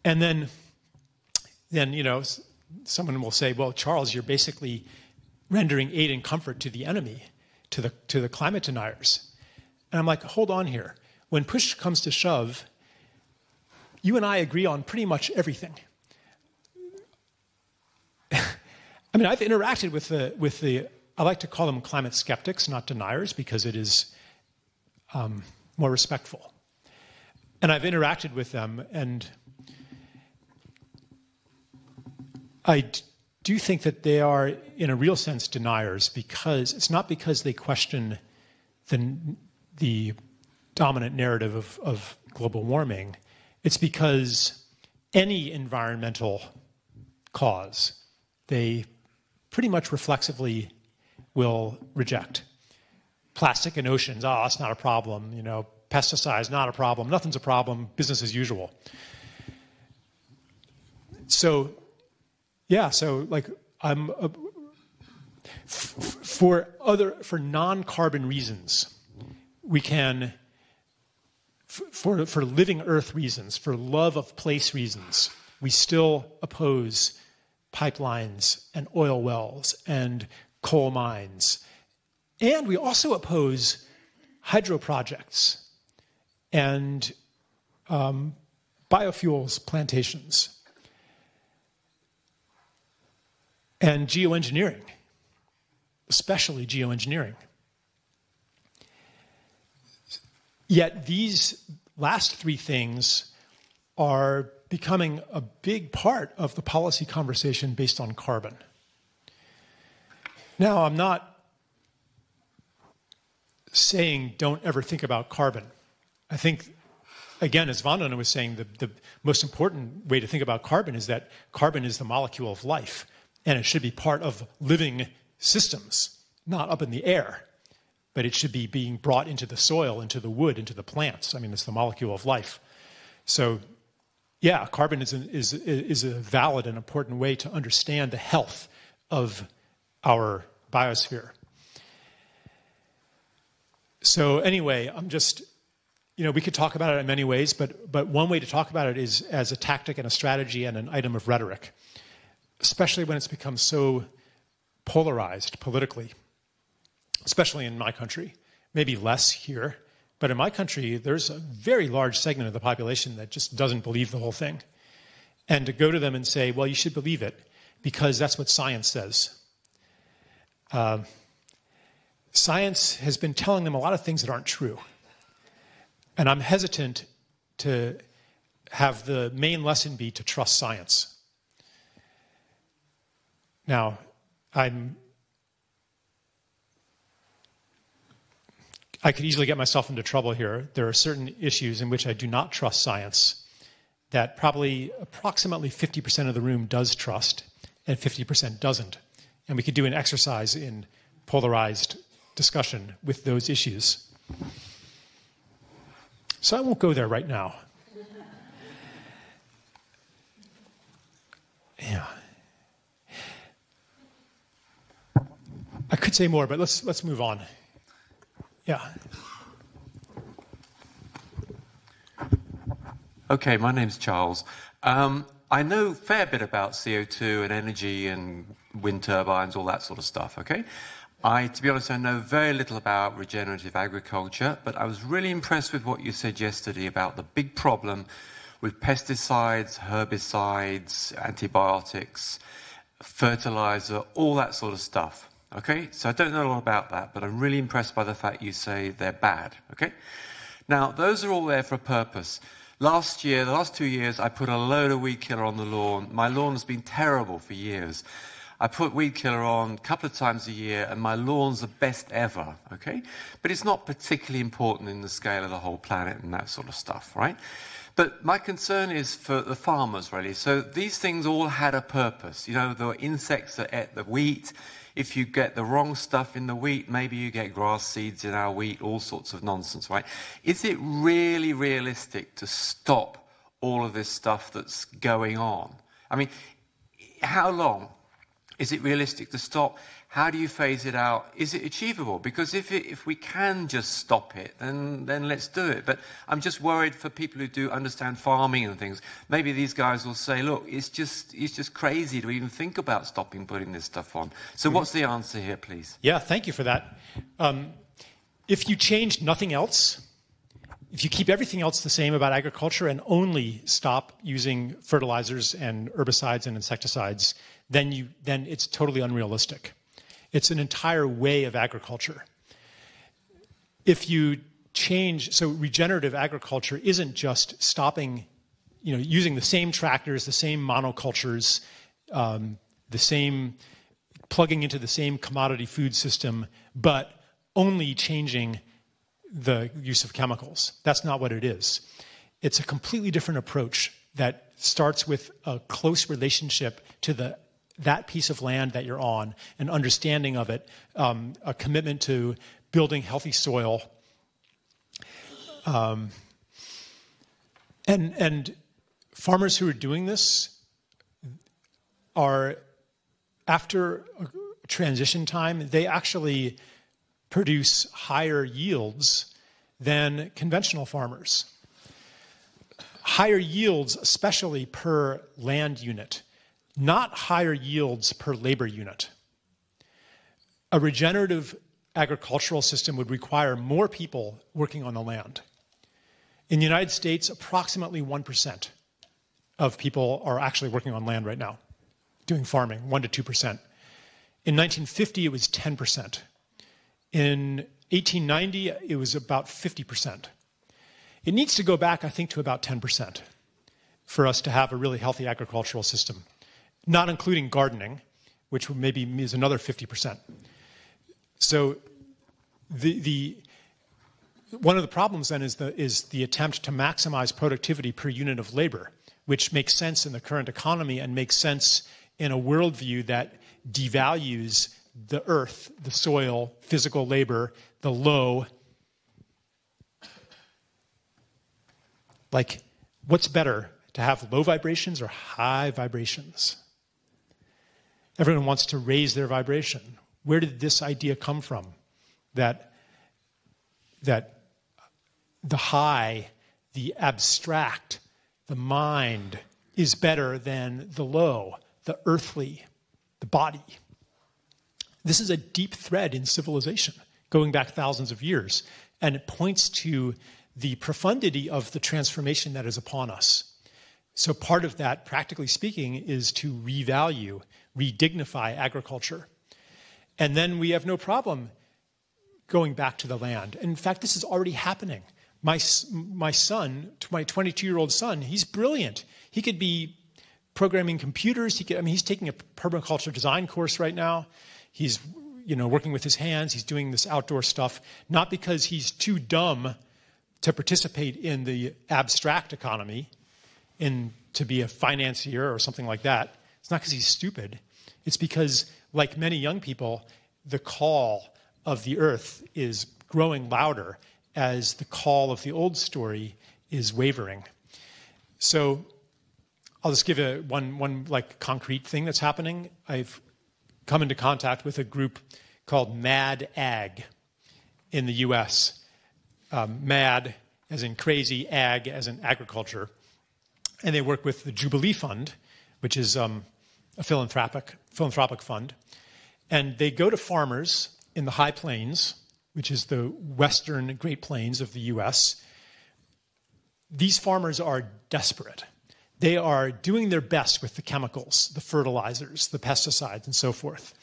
And then someone will say, well, Charles, you're basically rendering aid and comfort to the enemy, to the climate deniers. And I'm like, hold on here. When push comes to shove, you and I agree on pretty much everything. I mean, I've interacted with the I like to call them climate skeptics, not deniers, because it is more respectful. And I've interacted with them, and I do think that they are, in a real sense, deniers, because it's not because they question the dominant narrative of global warming. It's because any environmental cause, they pretty much reflexively will reject. Plastic in oceans, it's not a problem. Pesticides, not a problem. Nothing's a problem. Business as usual. So I'm for non-carbon reasons, we can, for living Earth reasons, for love of place reasons, we still oppose pipelines and oil wells and coal mines. And we also oppose hydro projects and biofuels plantations and geoengineering, especially geoengineering. Yet these last three things are becoming a big part of the policy conversation based on carbon. Now, I'm not saying don't ever think about carbon. I think, again, as Vandana was saying, the most important way to think about carbon is that carbon is the molecule of life, and it should be part of living systems, not up in the air, but it should be being brought into the soil, into the wood, into the plants. I mean, it's the molecule of life. So, yeah, carbon is a valid and important way to understand the health of our biosphere. So anyway, I'm just, we could talk about it in many ways, but one way to talk about it is as a tactic and a strategy and an item of rhetoric, especially when it's become so polarized politically, especially in my country, maybe less here. But in my country, there's a very large segment of the population that just doesn't believe the whole thing. And to go to them and say, well, you should believe it because that's what science says. Science has been telling them a lot of things that aren't true. And I'm hesitant to have the main lesson be to trust science. Now, I could easily get myself into trouble here. There are certain issues in which I do not trust science that probably approximately 50% of the room does trust and 50% doesn't. And we could do an exercise in polarized discussion with those issues. So I won't go there right now. Yeah. I could say more, but let's move on. Yeah. Okay, my name's Charles. I know a fair bit about CO2 and energy and wind turbines, all that sort of stuff, okay? To be honest, I know very little about regenerative agriculture, but I was really impressed with what you said yesterday about the big problem with pesticides, herbicides, antibiotics, fertilizer, all that sort of stuff, okay? So I don't know a lot about that, but I'm really impressed by the fact you say they're bad, okay? Now, those are all there for a purpose. Last year, the last 2 years, I put a load of weed killer on the lawn. My lawn has been terrible for years. I put weed killer on a couple of times a year, and my lawn's the best ever, okay? But it's not particularly important in the scale of the whole planet and that sort of stuff, right? But my concern is for the farmers, really. So these things all had a purpose. You know, there were insects that ate the wheat. If you get the wrong stuff in the wheat, maybe you get grass seeds in our wheat, all sorts of nonsense, right? Is it really realistic to stop all of this stuff that's going on? I mean, how long is it realistic to stop? How do you phase it out? Is it achievable? Because if we can just stop it, then let's do it. But I'm just worried for people who do understand farming and things. Maybe these guys will say, look, it's just crazy to even think about stopping putting this stuff on. So what's the answer here, please? Yeah, thank you for that. If you change nothing else, if you keep everything else the same about agriculture and only stop using fertilizers and herbicides and insecticides, then it's totally unrealistic. It's an entire way of agriculture. If you change, so regenerative agriculture isn't just stopping, using the same tractors, the same monocultures, the same plugging into the same commodity food system, but only changing the use of chemicals. That's not what it is. It's a completely different approach that starts with a close relationship to that piece of land that you're on, an understanding of it, a commitment to building healthy soil. And farmers who are doing this are, after a transition time, they actually produce higher yields than conventional farmers. Higher yields, especially per land unit. Not higher yields per labor unit. A regenerative agricultural system would require more people working on the land. In the United States, approximately 1% of people are actually working on land right now, doing farming, 1% to 2%. In 1950, it was 10%. In 1890, it was about 50%. It needs to go back, I think, to about 10% for us to have a really healthy agricultural system. Not including gardening, which maybe is another 50%. So one of the problems then is the attempt to maximize productivity per unit of labor, which makes sense in the current economy and makes sense in a worldview that devalues the earth, the soil, physical labor, the low. Like, what's better, to have low vibrations or high vibrations? Everyone wants to raise their vibration. Where did this idea come from? That the high, the abstract, the mind is better than the low, the earthly, the body. This is a deep thread in civilization, going back thousands of years, and it points to the profundity of the transformation that is upon us. So part of that, practically speaking, is to revalue, redignify agriculture. And then we have no problem going back to the land. And in fact, this is already happening. My son, my 22-year-old son, he's brilliant. He could be programming computers. He's taking a permaculture design course right now. He's working with his hands. He's doing this outdoor stuff, not because he's too dumb to participate in the abstract economy, to be a financier or something like that. It's not because he's stupid. It's because, like many young people, the call of the earth is growing louder as the call of the old story is wavering. So I'll just give one concrete thing that's happening. I've come into contact with a group called Mad Ag in the U.S. Mad as in crazy, ag as in agriculture. and they work with the Jubilee Fund, which is a philanthropic fund. And they go to farmers in the High Plains, which is the western Great Plains of the U.S. These farmers are desperate. They are doing their best with the chemicals, the fertilizers, the pesticides, and so forth,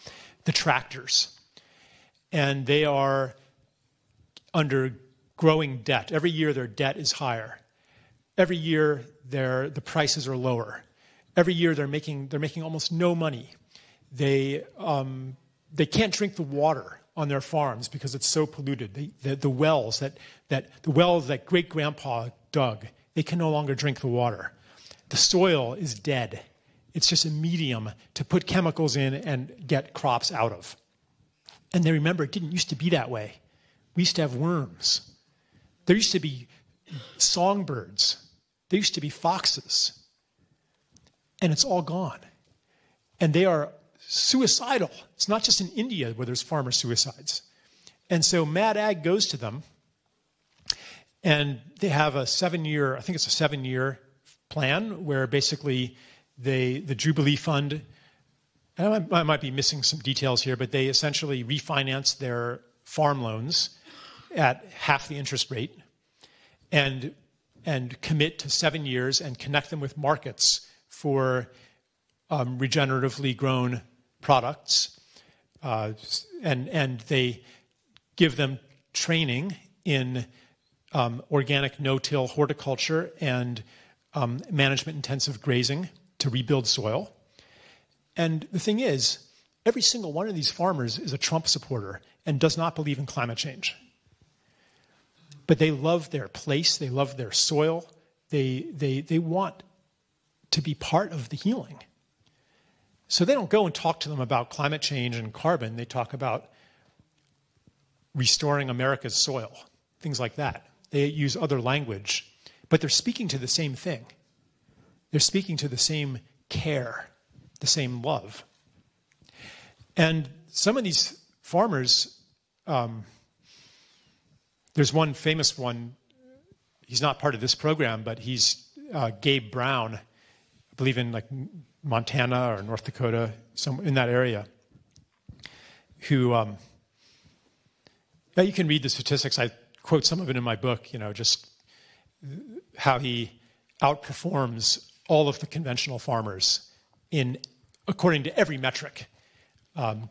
the tractors. And they are under growing debt. Every year their debt is higher. Every year the prices are lower. Every year they're making almost no money. They can't drink the water on their farms because it's so polluted. The wells that great-grandpa dug, they can no longer drink the water. The soil is dead. It's just a medium to put chemicals in and get crops out of. And they remember it didn't used to be that way. We used to have worms. There used to be songbirds. There used to be foxes. And it's all gone. And they are suicidal. It's not just in India where there's farmer suicides. And so Mad Ag goes to them, and they have a 7-year plan where basically the Jubilee Fund, and I might be missing some details here, but they essentially refinance their farm loans at half the interest rate and commit to 7 years and connect them with markets for regeneratively grown products. And they give them training in organic no-till horticulture and management-intensive grazing to rebuild soil. And the thing is, every single one of these farmers is a Trump supporter and does not believe in climate change. But they love their place, they love their soil, they want to be part of the healing. So they don't go and talk to them about climate change and carbon, they talk about restoring America's soil, things like that. They use other language, but they're speaking to the same thing. They're speaking to the same care, the same love. And some of these farmers, there's one famous one, he's not part of this program, but he's Gabe Brown, I believe in like Montana or North Dakota, somewhere in that area, who, you can read the statistics, I quote some of it in my book, just how he outperforms all of the conventional farmers according to every metric.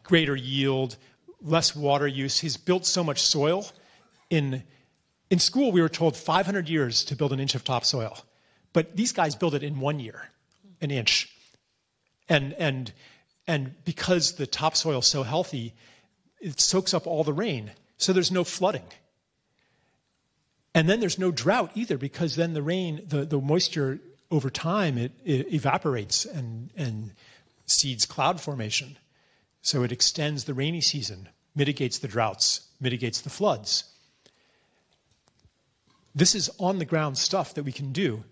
Greater yield, less water use. He's built so much soil. In school, we were told 500 years to build an inch of topsoil. But these guys build it in 1 year, an inch. And because the topsoil is so healthy, it soaks up all the rain. So there's no flooding. And then there's no drought either, because then the rain, the moisture over time, it evaporates and seeds cloud formation. So it extends the rainy season, mitigates the droughts, mitigates the floods. This is on-the-ground stuff that we can do.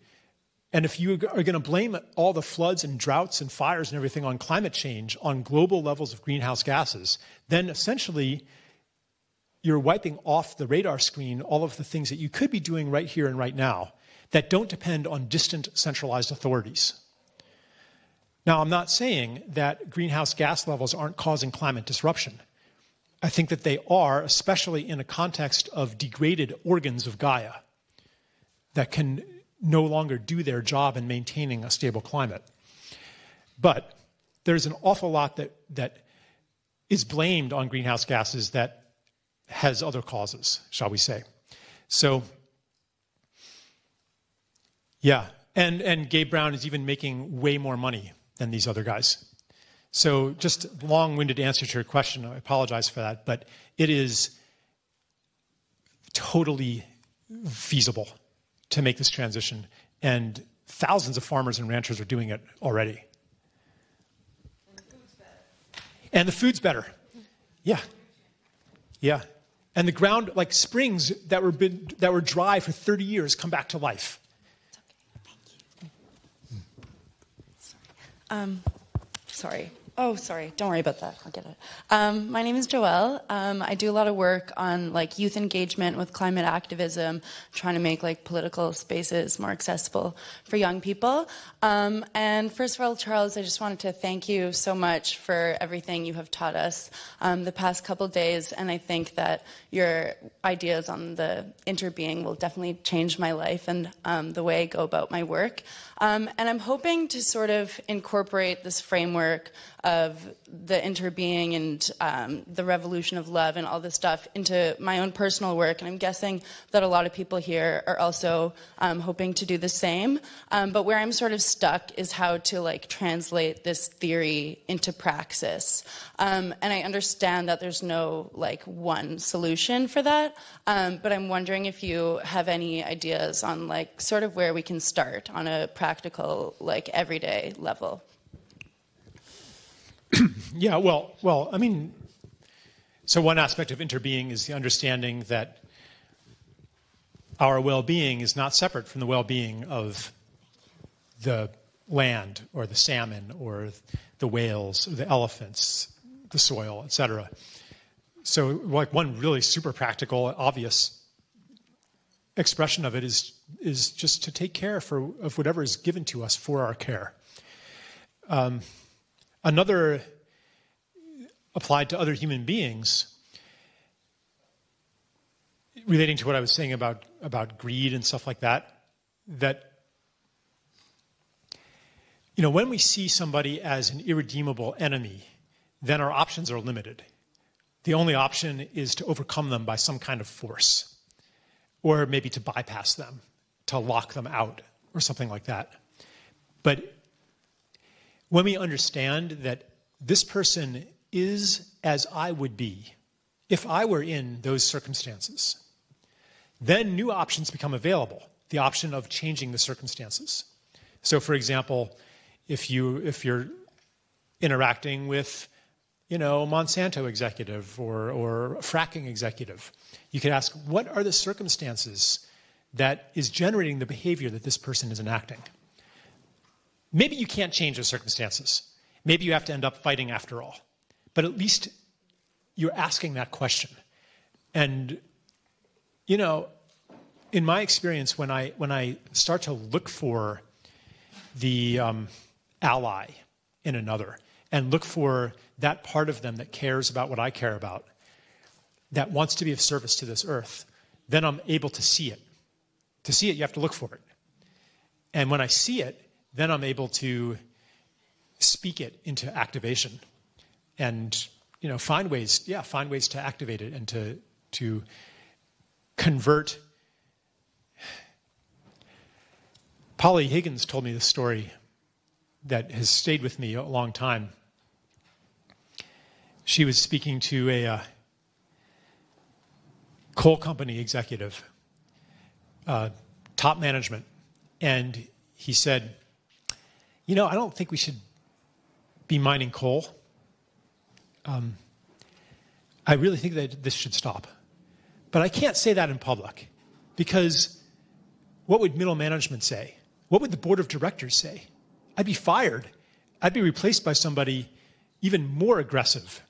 And if you are going to blame all the floods and droughts and fires and everything on climate change, on global levels of greenhouse gases, then essentially you're wiping off the radar screen all of the things that you could be doing right here and right now that don't depend on distant centralized authorities. Now, I'm not saying that greenhouse gas levels aren't causing climate disruption. I think that they are, especially in a context of degraded organs of Gaia that can no longer do their job in maintaining a stable climate. But there's an awful lot that is blamed on greenhouse gases that has other causes, shall we say. So, yeah, and Gabe Brown is even making way more money than these other guys. So just long-winded answer to your question, I apologize for that, but it is totally feasible to make this transition, and thousands of farmers and ranchers are doing it already. And the food's better. Yeah. Yeah. And the ground, like springs that were dry for 30 years, come back to life. Sorry. Oh, sorry. Don't worry about that. I'll get it. My name is Joelle. I do a lot of work on like youth engagement with climate activism, trying to make like political spaces more accessible for young people. And first of all, Charles, I just wanted to thank you so much for everything you have taught us the past couple days. And I think that your ideas on the interbeing will definitely change my life and the way I go about my work. And I'm hoping to sort of incorporate this framework of the interbeing and the revolution of love and all this stuff into my own personal work. And I'm guessing that a lot of people here are also hoping to do the same. But where I'm sort of stuck is how to like translate this theory into praxis. And I understand that there's no like one solution for that. But I'm wondering if you have any ideas on like sort of where we can start on a practical, like everyday level. Yeah, well, I mean, so one aspect of interbeing is the understanding that our well-being is not separate from the well-being of the land or the salmon or the whales or the elephants, the soil, etc. So like one really super practical, obvious expression of it is just to take care of whatever is given to us for our care. Another applied to other human beings, relating to what I was saying about greed and stuff like that, you know, when we see somebody as an irredeemable enemy, then our options are limited. The only option is to overcome them by some kind of force, or maybe to bypass them, to lock them out, or something like that. But when we understand that this person is as I would be if I were in those circumstances, then new options become available, the option of changing the circumstances. So, for example, if you're interacting with, you know, a Monsanto executive or a fracking executive, you could ask, what are the circumstances that is generating the behavior that this person is enacting? Maybe you can't change the circumstances. Maybe you have to end up fighting after all. But at least you're asking that question. And, you know, in my experience, when I start to look for the ally in another and look for that part of them that cares about what I care about, that wants to be of service to this earth, then I'm able to see it. To see it, you have to look for it. And when I see it, then I'm able to speak it into activation and, you know, find ways to activate it and to convert. Polly Higgins told me this story that has stayed with me a long time. She was speaking to a coal company executive, top management, and he said, you know, I don't think we should be mining coal. I really think that this should stop. But I can't say that in public, because what would middle management say? What would the board of directors say? I'd be fired. I'd be replaced by somebody even more aggressive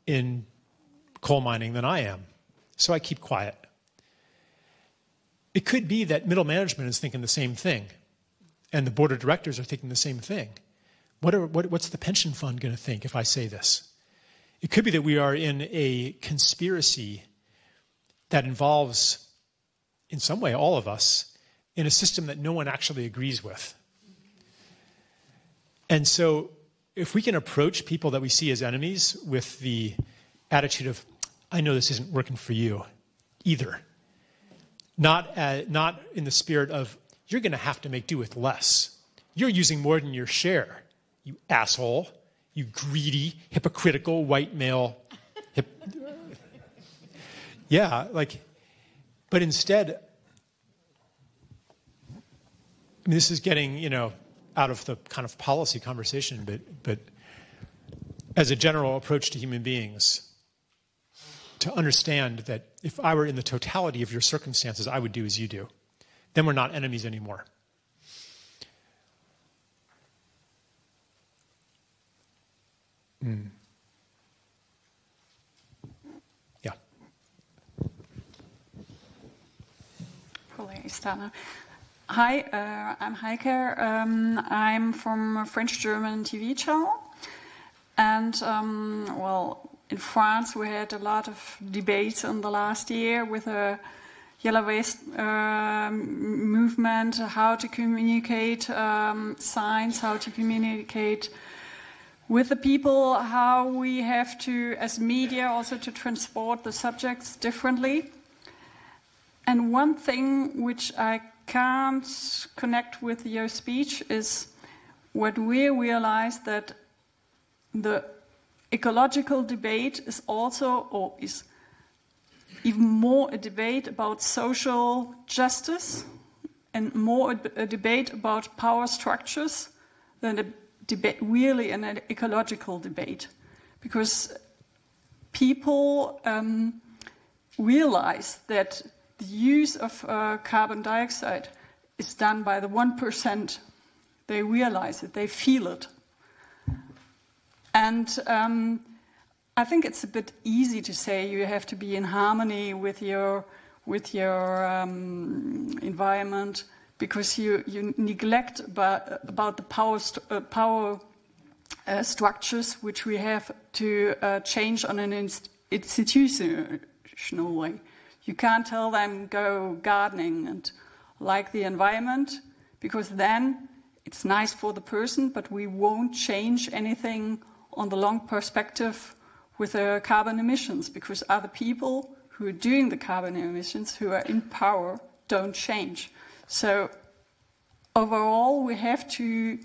in coal mining than I am. So I keep quiet. It could be that middle management is thinking the same thing, and the board of directors are thinking the same thing. What's the pension fund going to think if I say this? It could be that we are in a conspiracy that involves, in some way, all of us, in a system that no one actually agrees with. And so if we can approach people that we see as enemies with the attitude of, I know this isn't working for you either, not in the spirit of, you're going to have to make do with less. You're using more than your share, you asshole, you greedy, hypocritical, white male. But instead, I mean, this is getting, you know, out of the kind of policy conversation, but as a general approach to human beings, to understand that if I were in the totality of your circumstances, I would do as you do. Then we're not enemies anymore. Yeah. Probably start now. Hi, I'm Heike. I'm from a French-German TV channel. And, well, in France we had a lot of debates in the last year with a Yellow Vest movement, how to communicate science, how to communicate with the people, how we have to, as media, also to transport the subjects differently. And one thing which I can't connect with your speech is what we realize, that the ecological debate is also, or is even more, a debate about social justice and more a debate about power structures than a debate, really an ecological debate. Because people realize that the use of carbon dioxide is done by the 1%. They realize it, they feel it. And I think it's a bit easy to say you have to be in harmony with your environment, because you neglect about the power structures which we have to change on an institutional way. You can't tell them go gardening and like the environment, because then it's nice for the person, but we won't change anything on the long perspective with the carbon emissions, because other people who are doing the carbon emissions, who are in power, don't change. So overall, we have to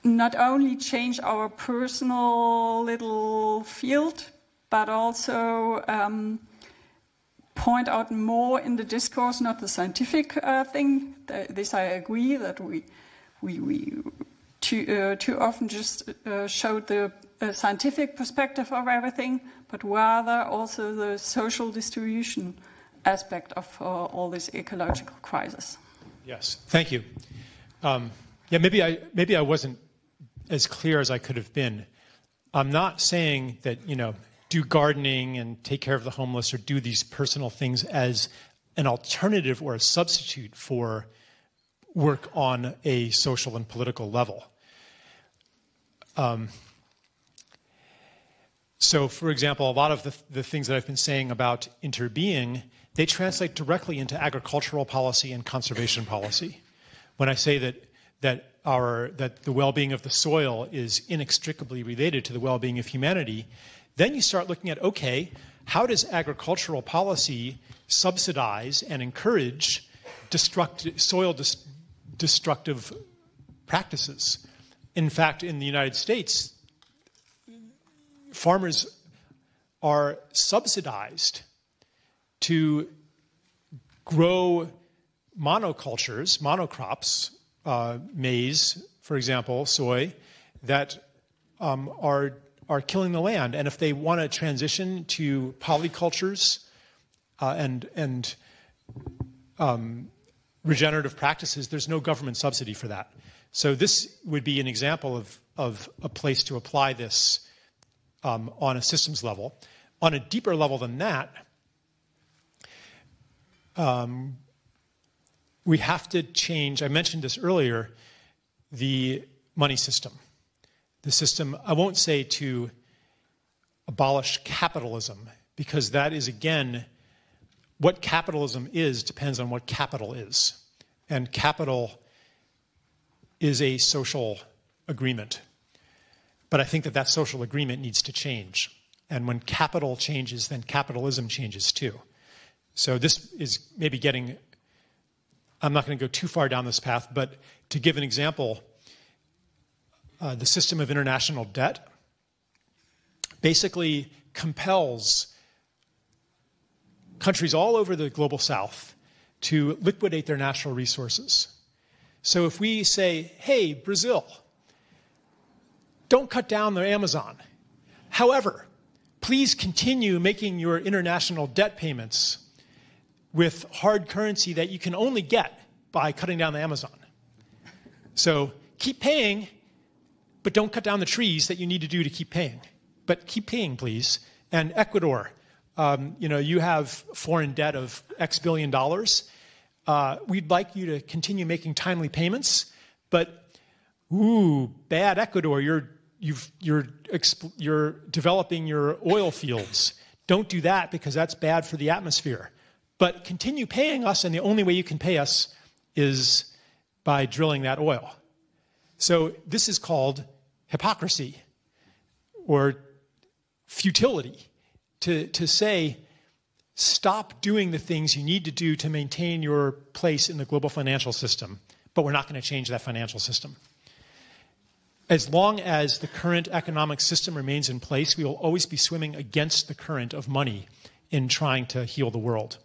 not only change our personal little field, but also point out more in the discourse, not the scientific thing. This I agree, that we too often just showed the scientific perspective of everything, but rather also the social distribution aspect of all this ecological crisis. Yes, thank you. Yeah, maybe I wasn't as clear as I could have been. I'm not saying that, do gardening and take care of the homeless or do these personal things as an alternative or a substitute for work on a social and political level. So, for example, a lot of the things that I've been saying about interbeing, they translate directly into agricultural policy and conservation policy. When I say that the well-being of the soil is inextricably related to the well-being of humanity, then you start looking at, okay, how does agricultural policy subsidize and encourage destructive practices? In fact, in the United States, farmers are subsidized to grow monocrops, maize, for example, soy, that are killing the land. And if they want to transition to polycultures and regenerative practices, there's no government subsidy for that. So this would be an example of a place to apply this on a systems level. On a deeper level than that, we have to change, I mentioned this earlier, the money system. The system, I won't say to abolish capitalism, because that is, again, what capitalism is depends on what capital is. And capital is a social agreement. But I think that social agreement needs to change. And when capital changes, then capitalism changes too. So this is maybe I'm not going to go too far down this path, but to give an example, the system of international debt basically compels countries all over the global south to liquidate their natural resources. So if we say, hey, Brazil, don't cut down the Amazon. However, please continue making your international debt payments with hard currency that you can only get by cutting down the Amazon. So keep paying, but don't cut down the trees that you need to do to keep paying. But keep paying, please. And Ecuador, you have foreign debt of X billion dollars. We'd like you to continue making timely payments, but bad Ecuador, you're developing your oil fields. Don't do that because that's bad for the atmosphere. But continue paying us, and the only way you can pay us is by drilling that oil. So this is called hypocrisy or futility, to say, stop doing the things you need to do to maintain your place in the global financial system, but we're not going to change that financial system. As long as the current economic system remains in place, we will always be swimming against the current of money in trying to heal the world.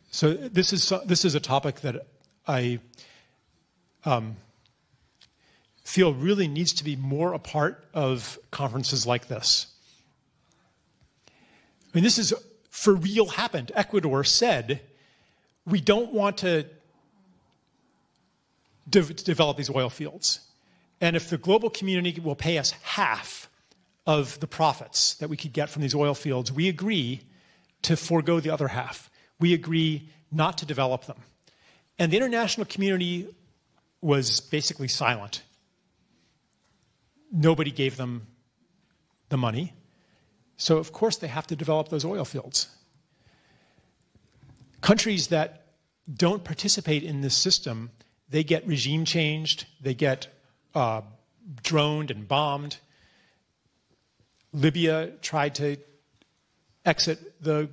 So this is a topic that I feel really needs to be more a part of conferences like this. I mean, this is for real happened. Ecuador said, we don't want to develop these oil fields. And if the global community will pay us half of the profits that we could get from these oil fields, we agree to forego the other half. We agree not to develop them. And the international community was basically silent. Nobody gave them the money. So, of course, they have to develop those oil fields. Countries that don't participate in this system, they get regime changed, they get droned and bombed. Libya tried to exit the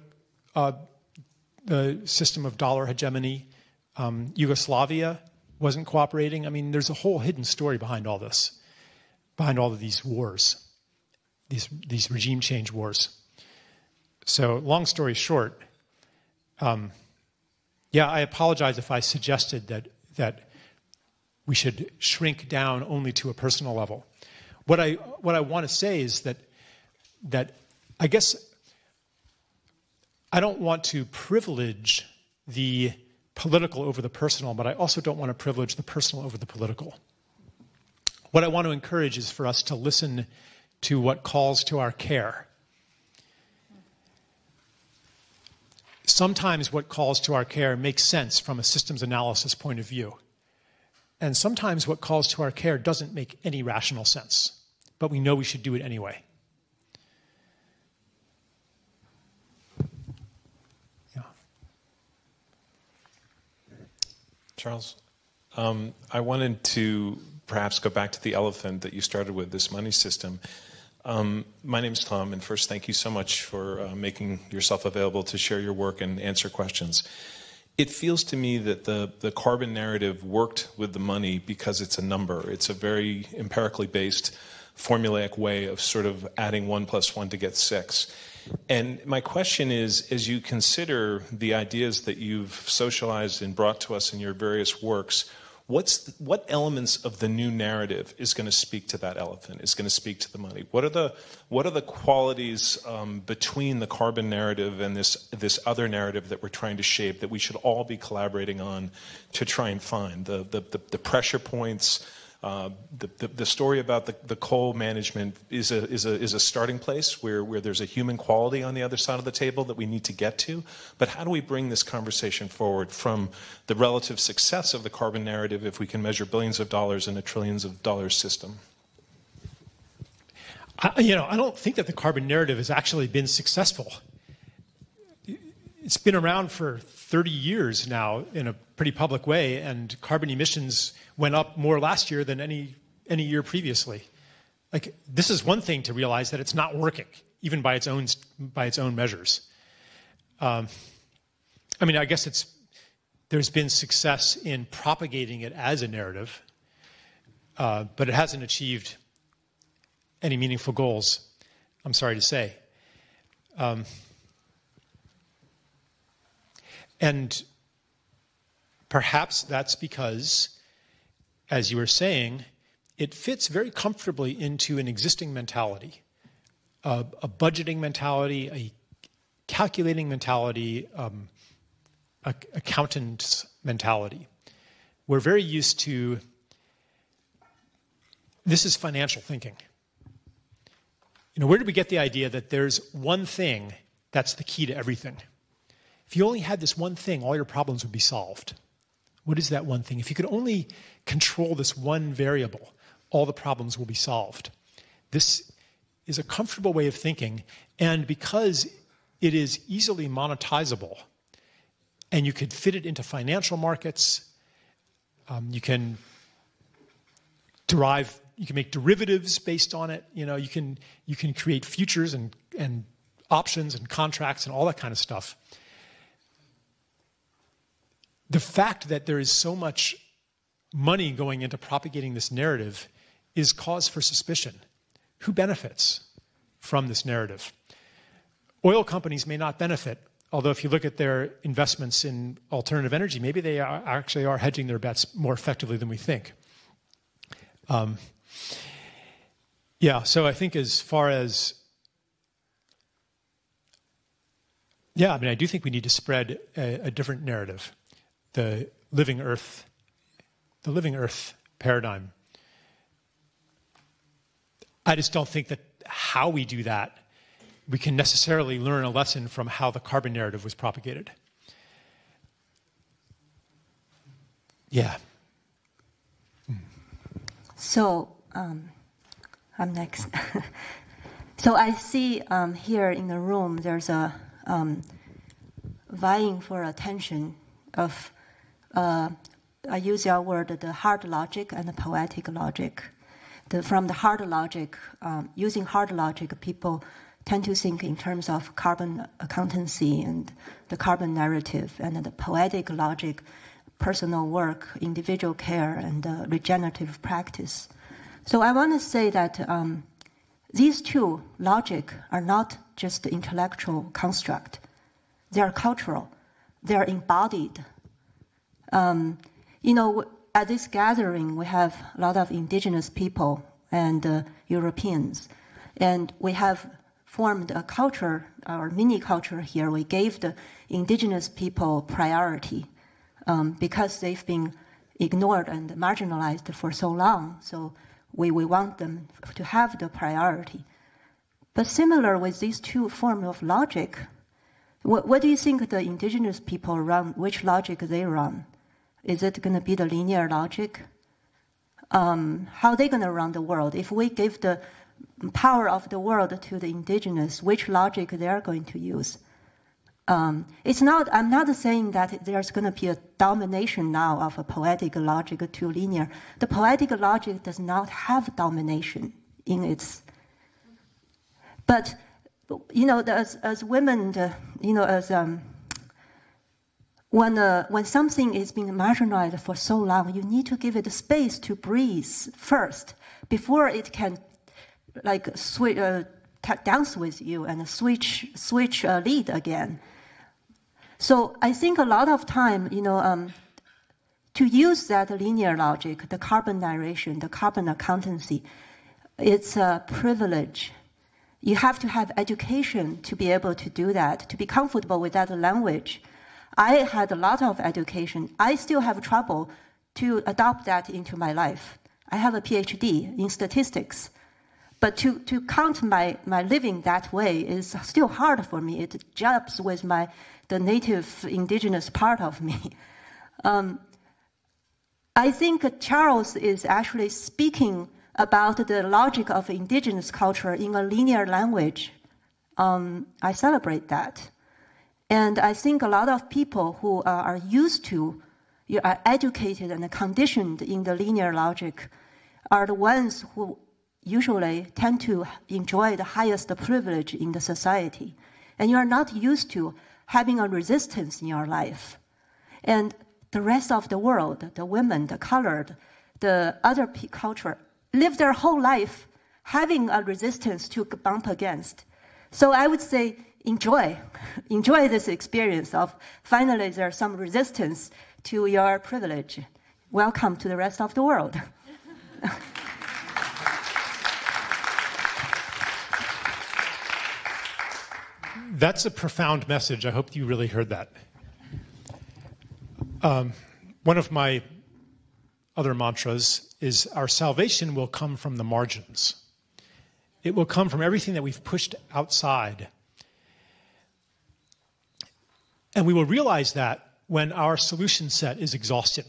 system of dollar hegemony. Yugoslavia wasn't cooperating. I mean, there's a whole hidden story behind all this, behind all of these wars, these regime change wars. So, long story short, I apologize if I suggested that we should shrink down only to a personal level. What I want to say is that I guess I don't want to privilege the political over the personal, but I also don't want to privilege the personal over the political. What I want to encourage is for us to listen to what calls to our care. Sometimes what calls to our care makes sense from a systems analysis point of view. And sometimes what calls to our care doesn't make any rational sense, but we know we should do it anyway. Yeah. Charles, I wanted to perhaps go back to the elephant that you started with, this money system. My name is Tom, and first, thank you so much for making yourself available to share your work and answer questions. It feels to me that the carbon narrative worked with the money because it's a number. It's a very empirically based, formulaic way of sort of adding 1 + 1 to get 6. And my question is, as you consider the ideas that you've socialized and brought to us in your various works, what elements of the new narrative is going to speak to that elephant, is going to speak to the money? What are the qualities between the carbon narrative and this other narrative that we're trying to shape that we should all be collaborating on to try and find? The pressure points, the story about the coal management is a starting place where there's a human quality on the other side of the table that we need to get to. But how do we bring this conversation forward from the relative success of the carbon narrative if we can measure billions of dollars in a trillions of dollars system? I don't think that the carbon narrative has actually been successful. It's been around for 30 years now in a pretty public way, and carbon emissions went up more last year than any year previously. Like, this is one thing to realize that it's not working, even by its own measures. I guess there's been success in propagating it as a narrative, but it hasn't achieved any meaningful goals, I'm sorry to say. And perhaps that's because, as you were saying, it fits very comfortably into an existing mentality, a budgeting mentality, a calculating mentality, accountant's mentality. We're very used to This is financial thinking. Where did we get the idea that there's one thing that's the key to everything? If you only had this one thing, all your problems would be solved. What is that one thing? If you could only control this one variable, all the problems will be solved. This is a comfortable way of thinking, and because it is easily monetizable, and you could fit it into financial markets, you can make derivatives based on it. You can create futures and options and contracts and all that kind of stuff. The fact that there is so much money going into propagating this narrative is cause for suspicion. Who benefits from this narrative? Oil companies may not benefit, although if you look at their investments in alternative energy, maybe they actually are hedging their bets more effectively than we think. So I think as far as, I do think we need to spread a different narrative. The living earth paradigm. I just don't think that how we do that, we can necessarily learn a lesson from how the carbon narrative was propagated. Yeah. So, I'm next. So I see here in the room there's a vying for attention of, I use your word, the hard logic and the poetic logic. From the hard logic, using hard logic, people tend to think in terms of carbon accountancy and the carbon narrative, and the poetic logic, personal work, individual care, and regenerative practice. So I want to say that these two logic are not just intellectual construct. They are cultural. They are embodied. At this gathering, we have a lot of indigenous people and Europeans, and we have formed a culture, our mini culture here. We gave the indigenous people priority because they've been ignored and marginalized for so long. So we want them to have the priority. But similar with these two forms of logic, what do you think the indigenous people run, which logic they run? Is it going to be the linear logic? How are they going to run the world? If we give the power of the world to the indigenous, which logic they are going to use? I'm not saying that there's going to be a domination now of a poetic logic to linear. The poetic logic does not have domination in its. But, as women, when something is being marginalized for so long, you need to give it space to breathe first before it can, dance with you and switch lead again. So I think a lot of time, to use that linear logic, the carbon narration, the carbon accountancy, it's a privilege. You have to have education to be able to do that, to be comfortable with that language. I had a lot of education. I still have trouble to adopt that into my life. I have a PhD in statistics. But to count my living that way is still hard for me. It jabs with the native indigenous part of me. I think Charles is actually speaking about the logic of indigenous culture in a linear language. I celebrate that. And I think a lot of people who are used to, are educated and conditioned in the linear logic are the ones who usually tend to enjoy the highest privilege in the society. And you are not used to having a resistance in your life. And the rest of the world, the women, the colored, the other culture, live their whole life having a resistance to bump against. So I would say, enjoy this experience of finally there's some resistance to your privilege. Welcome to the rest of the world. That's a profound message. I hope you really heard that. One of my other mantras is our salvation will come from the margins. It will come from everything that we've pushed outside. And we will realize that when our solution set is exhausted.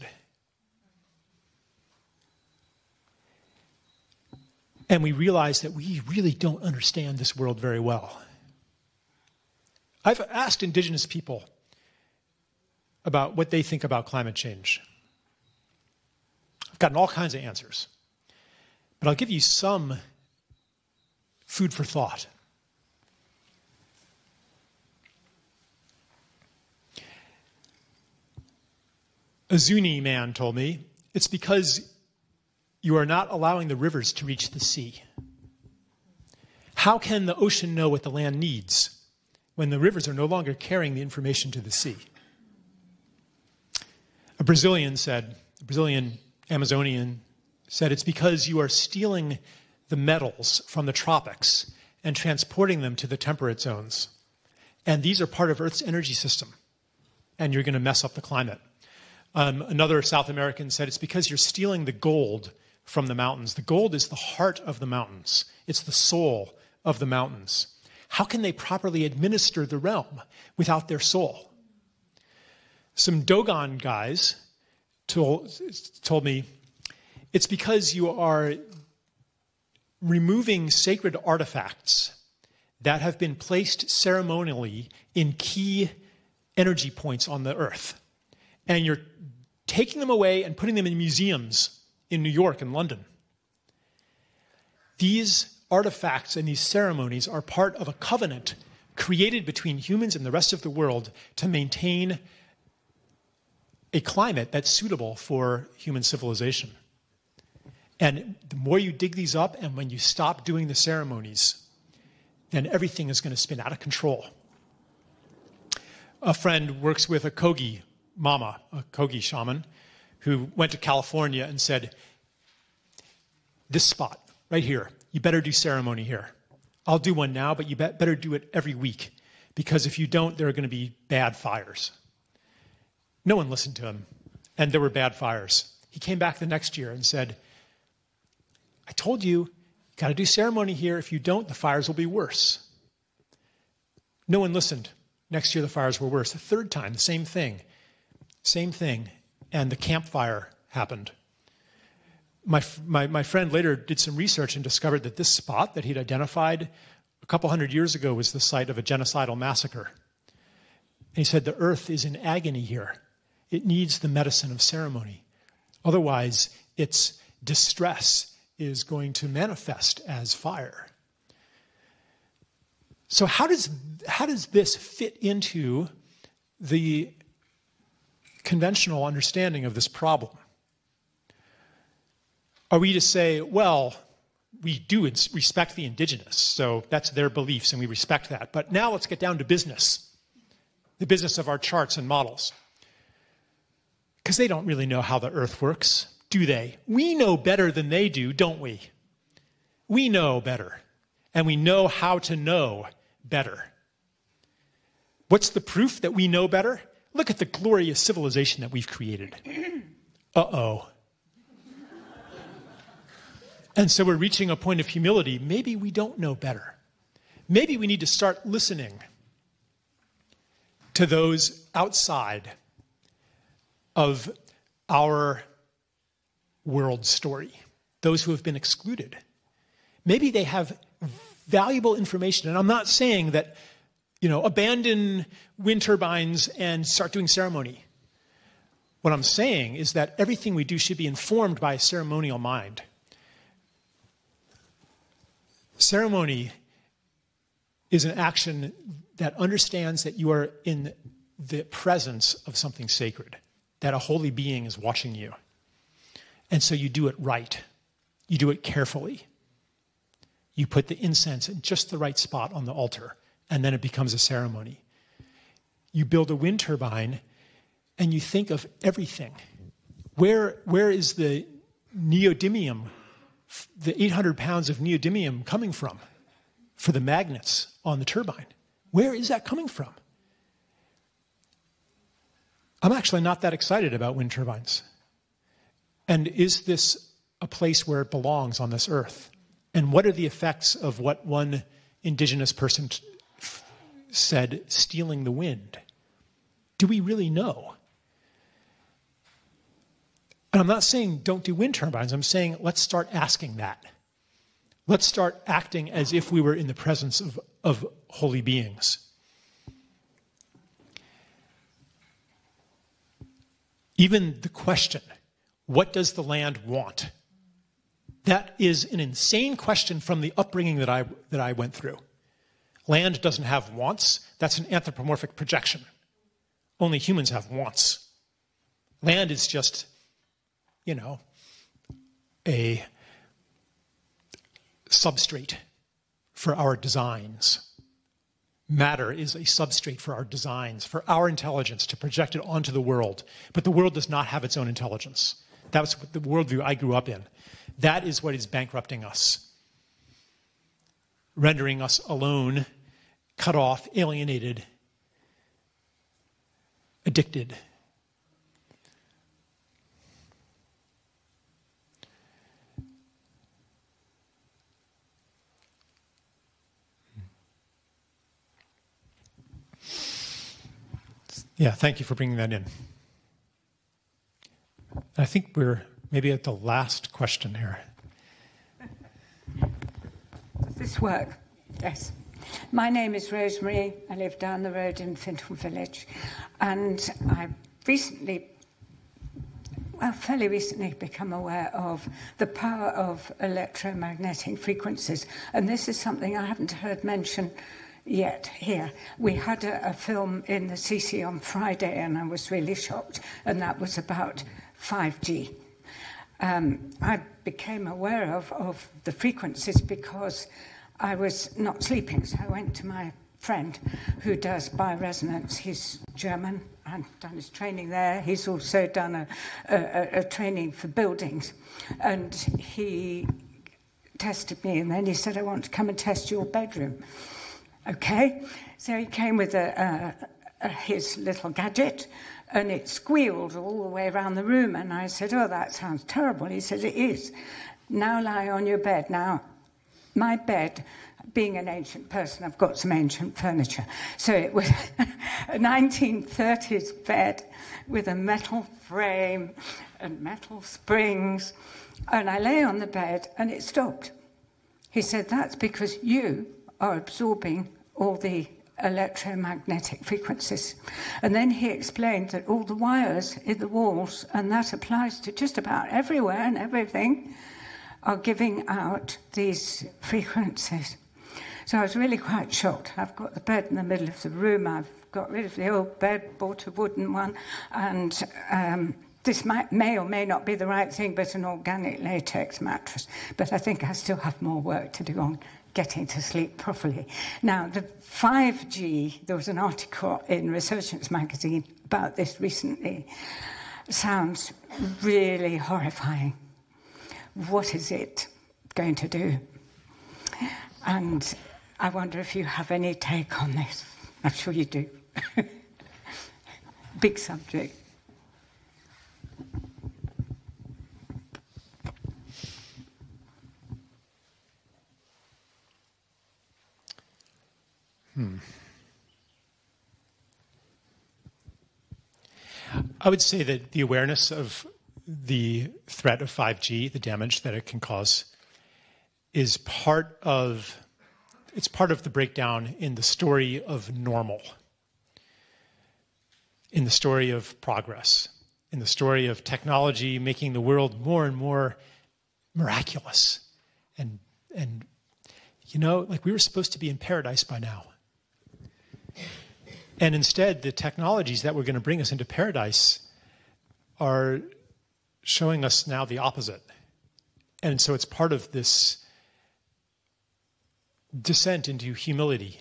And we realize that we really don't understand this world very well. I've asked indigenous people about what they think about climate change. I've gotten all kinds of answers. But I'll give you some food for thought. A Zuni man told me, it's because you are not allowing the rivers to reach the sea. How can the ocean know what the land needs when the rivers are no longer carrying the information to the sea? A Brazilian Amazonian said, it's because you are stealing the metals from the tropics and transporting them to the temperate zones. And these are part of Earth's energy system. And you're going to mess up the climate. Another South American said, it's because you're stealing the gold from the mountains. The gold is the heart of the mountains. It's the soul of the mountains. How can they properly administer the realm without their soul? Some Dogon guys told me, it's because you are removing sacred artifacts that have been placed ceremonially in key energy points on the earth. And you're taking them away and putting them in museums in New York and London. These artifacts and these ceremonies are part of a covenant created between humans and the rest of the world to maintain a climate that's suitable for human civilization. And the more you dig these up and when you stop doing the ceremonies, then everything is going to spin out of control. A friend works with a Kogi Mama, a Kogi shaman, who went to California and said, this spot right here, you better do ceremony here. I'll do one now, but you better do it every week, because if you don't, there are going to be bad fires. No one listened to him, and there were bad fires. He came back the next year and said, I told you, you got to do ceremony here. If you don't, the fires will be worse. No one listened. Next year, the fires were worse. The third time, the same thing. Same thing, and the campfire happened. My friend later did some research and discovered that this spot that he'd identified a couple hundred years ago was the site of a genocidal massacre. And he said the earth is in agony here. It needs the medicine of ceremony. Otherwise, its distress is going to manifest as fire. So how does this fit into the conventional understanding of this problem? Are we to say, well, we do respect the indigenous, so that's their beliefs and we respect that. But now let's get down to business, the business of our charts and models. Because they don't really know how the earth works, do they? We know better than they do, don't we? We know better, and we know how to know better. What's the proof that we know better? Look at the glorious civilization that we've created. Uh-oh. And so we're reaching a point of humility. Maybe we don't know better. Maybe we need to start listening to those outside of our world story, those who have been excluded. Maybe they have valuable information. And I'm not saying that, abandon wind turbines and start doing ceremony. What I'm saying is that everything we do should be informed by a ceremonial mind. Ceremony is an action that understands that you are in the presence of something sacred, that a holy being is watching you. And so you do it right. You do it carefully. You put the incense in just the right spot on the altar, and then it becomes a ceremony. You build a wind turbine, and you think of everything. Where is the neodymium, the 800 pounds of neodymium coming from for the magnets on the turbine? Where is that coming from? I'm actually not that excited about wind turbines. And is this a place where it belongs on this earth? And what are the effects of what one indigenous person said, stealing the wind? Do we really know? And I'm not saying don't do wind turbines. I'm saying let's start asking that. Let's start acting as if we were in the presence of holy beings. Even the question, what does the land want? That is an insane question from the upbringing that I went through. Land doesn't have wants. That's an anthropomorphic projection. Only humans have wants. Land is just, a substrate for our designs. Matter is a substrate for our designs, for our intelligence to project it onto the world. But the world does not have its own intelligence. That was the worldview I grew up in. That is what is bankrupting us, rendering us alone, cut off, alienated, addicted. Yeah, thank you for bringing that in. I think we're maybe at the last question here. Does this work? Yes. My name is Rosemary. I live down the road in Fintal Village. And I've fairly recently become aware of the power of electromagnetic frequencies. And this is something I haven't heard mentioned yet here. We had a film in the CC on Friday, and I was really shocked, and that was about 5G. I became aware of the frequencies because I was not sleeping, so I went to my friend who does bioresonance. He's German and done his training there. He's also done a training for buildings, and he tested me, and then he said, I want to come and test your bedroom. Okay, so he came with his little gadget, and it squealed all the way around the room, and I said, oh, that sounds terrible. He said, it is. Now lie on your bed. Now, my bed, being an ancient person, I've got some ancient furniture. So it was a 1930s bed with a metal frame and metal springs, and I lay on the bed, and it stopped. He said, that's because you are absorbing all the electromagnetic frequencies. And then he explained that all the wires in the walls, and that applies to just about everywhere and everything, are giving out these frequencies. So I was really quite shocked. I've got the bed in the middle of the room. I've got rid of the old bed, bought a wooden one, and this may or may not be the right thing, but an organic latex mattress. But I think I still have more work to do on getting to sleep properly. Now, the 5G, there was an article in Resurgence magazine about this recently, sounds really horrifying. What is it going to do? And I wonder if you have any take on this. I'm sure you do. Big subject. I would say that the awareness of the threat of 5G, the damage that it can cause, is part of the breakdown in the story of normal, in the story of progress, in the story of technology making the world more and more miraculous. And like we were supposed to be in paradise by now. And instead, the technologies that were going to bring us into paradise are showing us now the opposite. And so it's part of this descent into humility,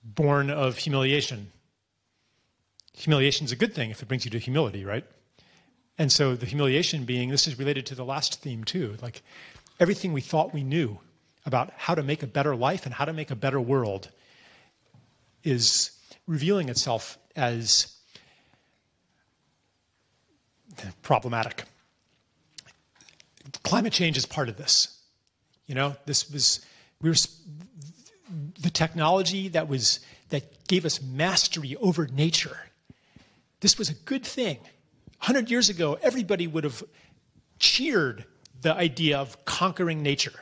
born of humiliation. Humiliation is a good thing if it brings you to humility, right? And so the humiliation being, this is related to the last theme too, like everything we thought we knew about how to make a better life and how to make a better world is revealing itself as problematic. climate change is part of this. You know, the technology that gave us mastery over nature. This was a good thing. 100 years ago, everybody would have cheered the idea of conquering nature.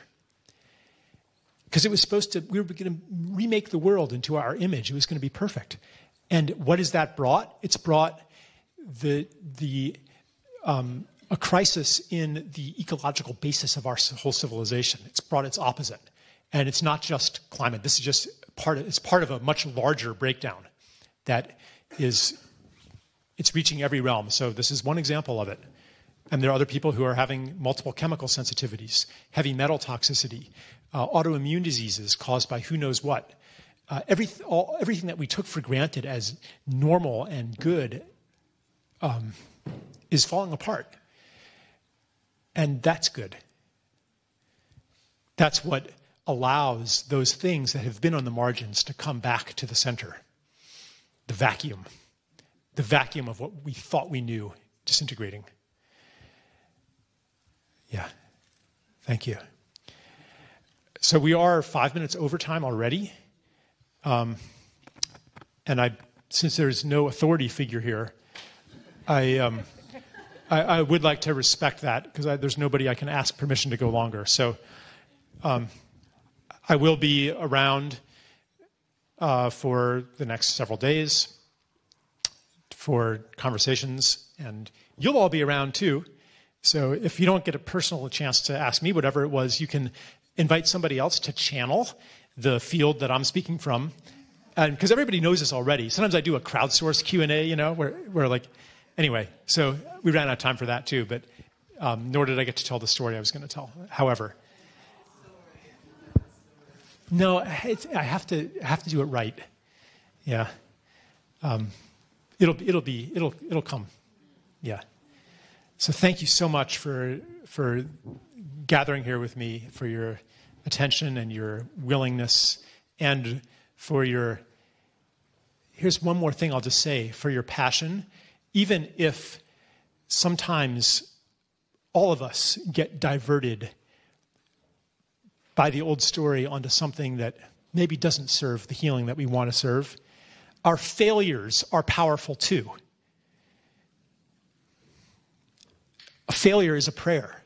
Because it was we were going to remake the world into our image. It was going to be perfect. And what has that brought? It's brought a crisis in the ecological basis of our whole civilization. It's brought its opposite. And it's not just climate. This is just it's part of a much larger breakdown that it's reaching every realm. So this is one example of it. And there are other people who are having multiple chemical sensitivities, heavy metal toxicity, autoimmune diseases caused by who knows what. Everything that we took for granted as normal and good is falling apart. And that's good. That's what allows those things that have been on the margins to come back to the center. The vacuum of what we thought we knew disintegrating. Yeah, thank you. So we are 5 minutes over time already. And since there's no authority figure here, I would like to respect that because there's nobody I can ask permission to go longer. So I will be around for the next several days for conversations, and you'll all be around too. So if you don't get a personal chance to ask me whatever it was, you can invite somebody else to channel the field that I'm speaking from. And because everybody knows this already. Sometimes I do a crowdsourced Q&A, you know, where like, anyway, so we ran out of time for that too, but nor did I get to tell the story I was going to tell. However, no, I have to do it right. Yeah. It'll come. Yeah. So thank you so much for gathering here with me, for your attention and your willingness, and for your, here's one more thing I'll just say, for your passion, even if sometimes all of us get diverted by the old story onto something that maybe doesn't serve the healing that we want to serve. Our failures are powerful too. A failure is a prayer.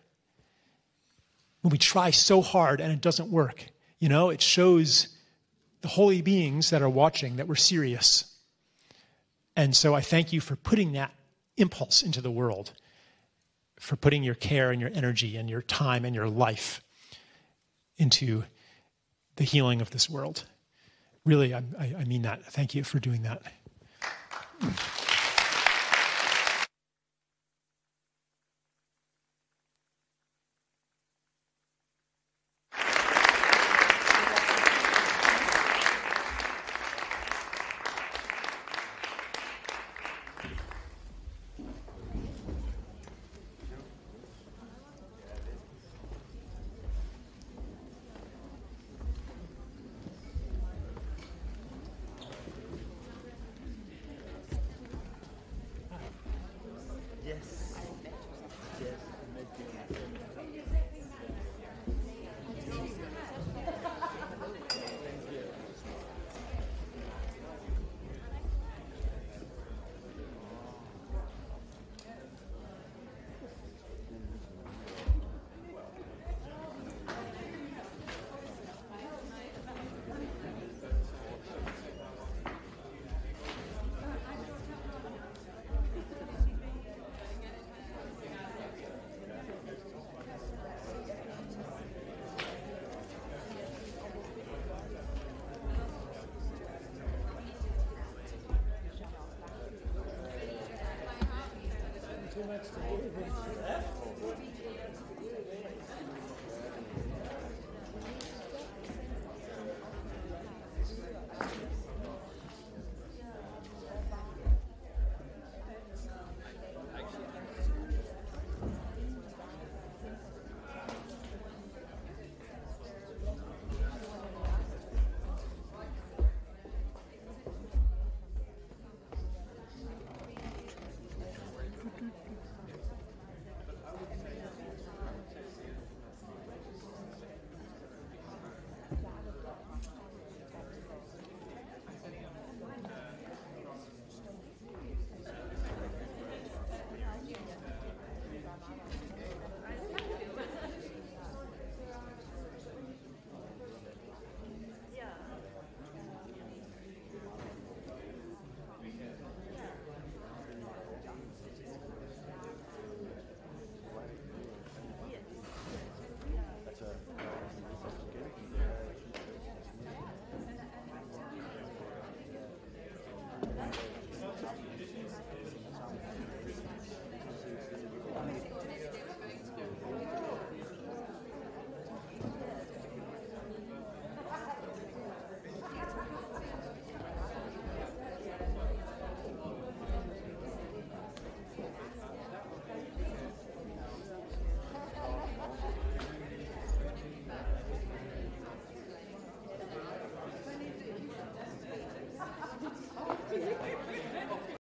When we try so hard and it doesn't work, you know, it shows the holy beings that are watching that we're serious. And so I thank you for putting that impulse into the world, for putting your care and your energy and your time and your life into the healing of this world. Really, I mean that. Thank you for doing that. Too much to do.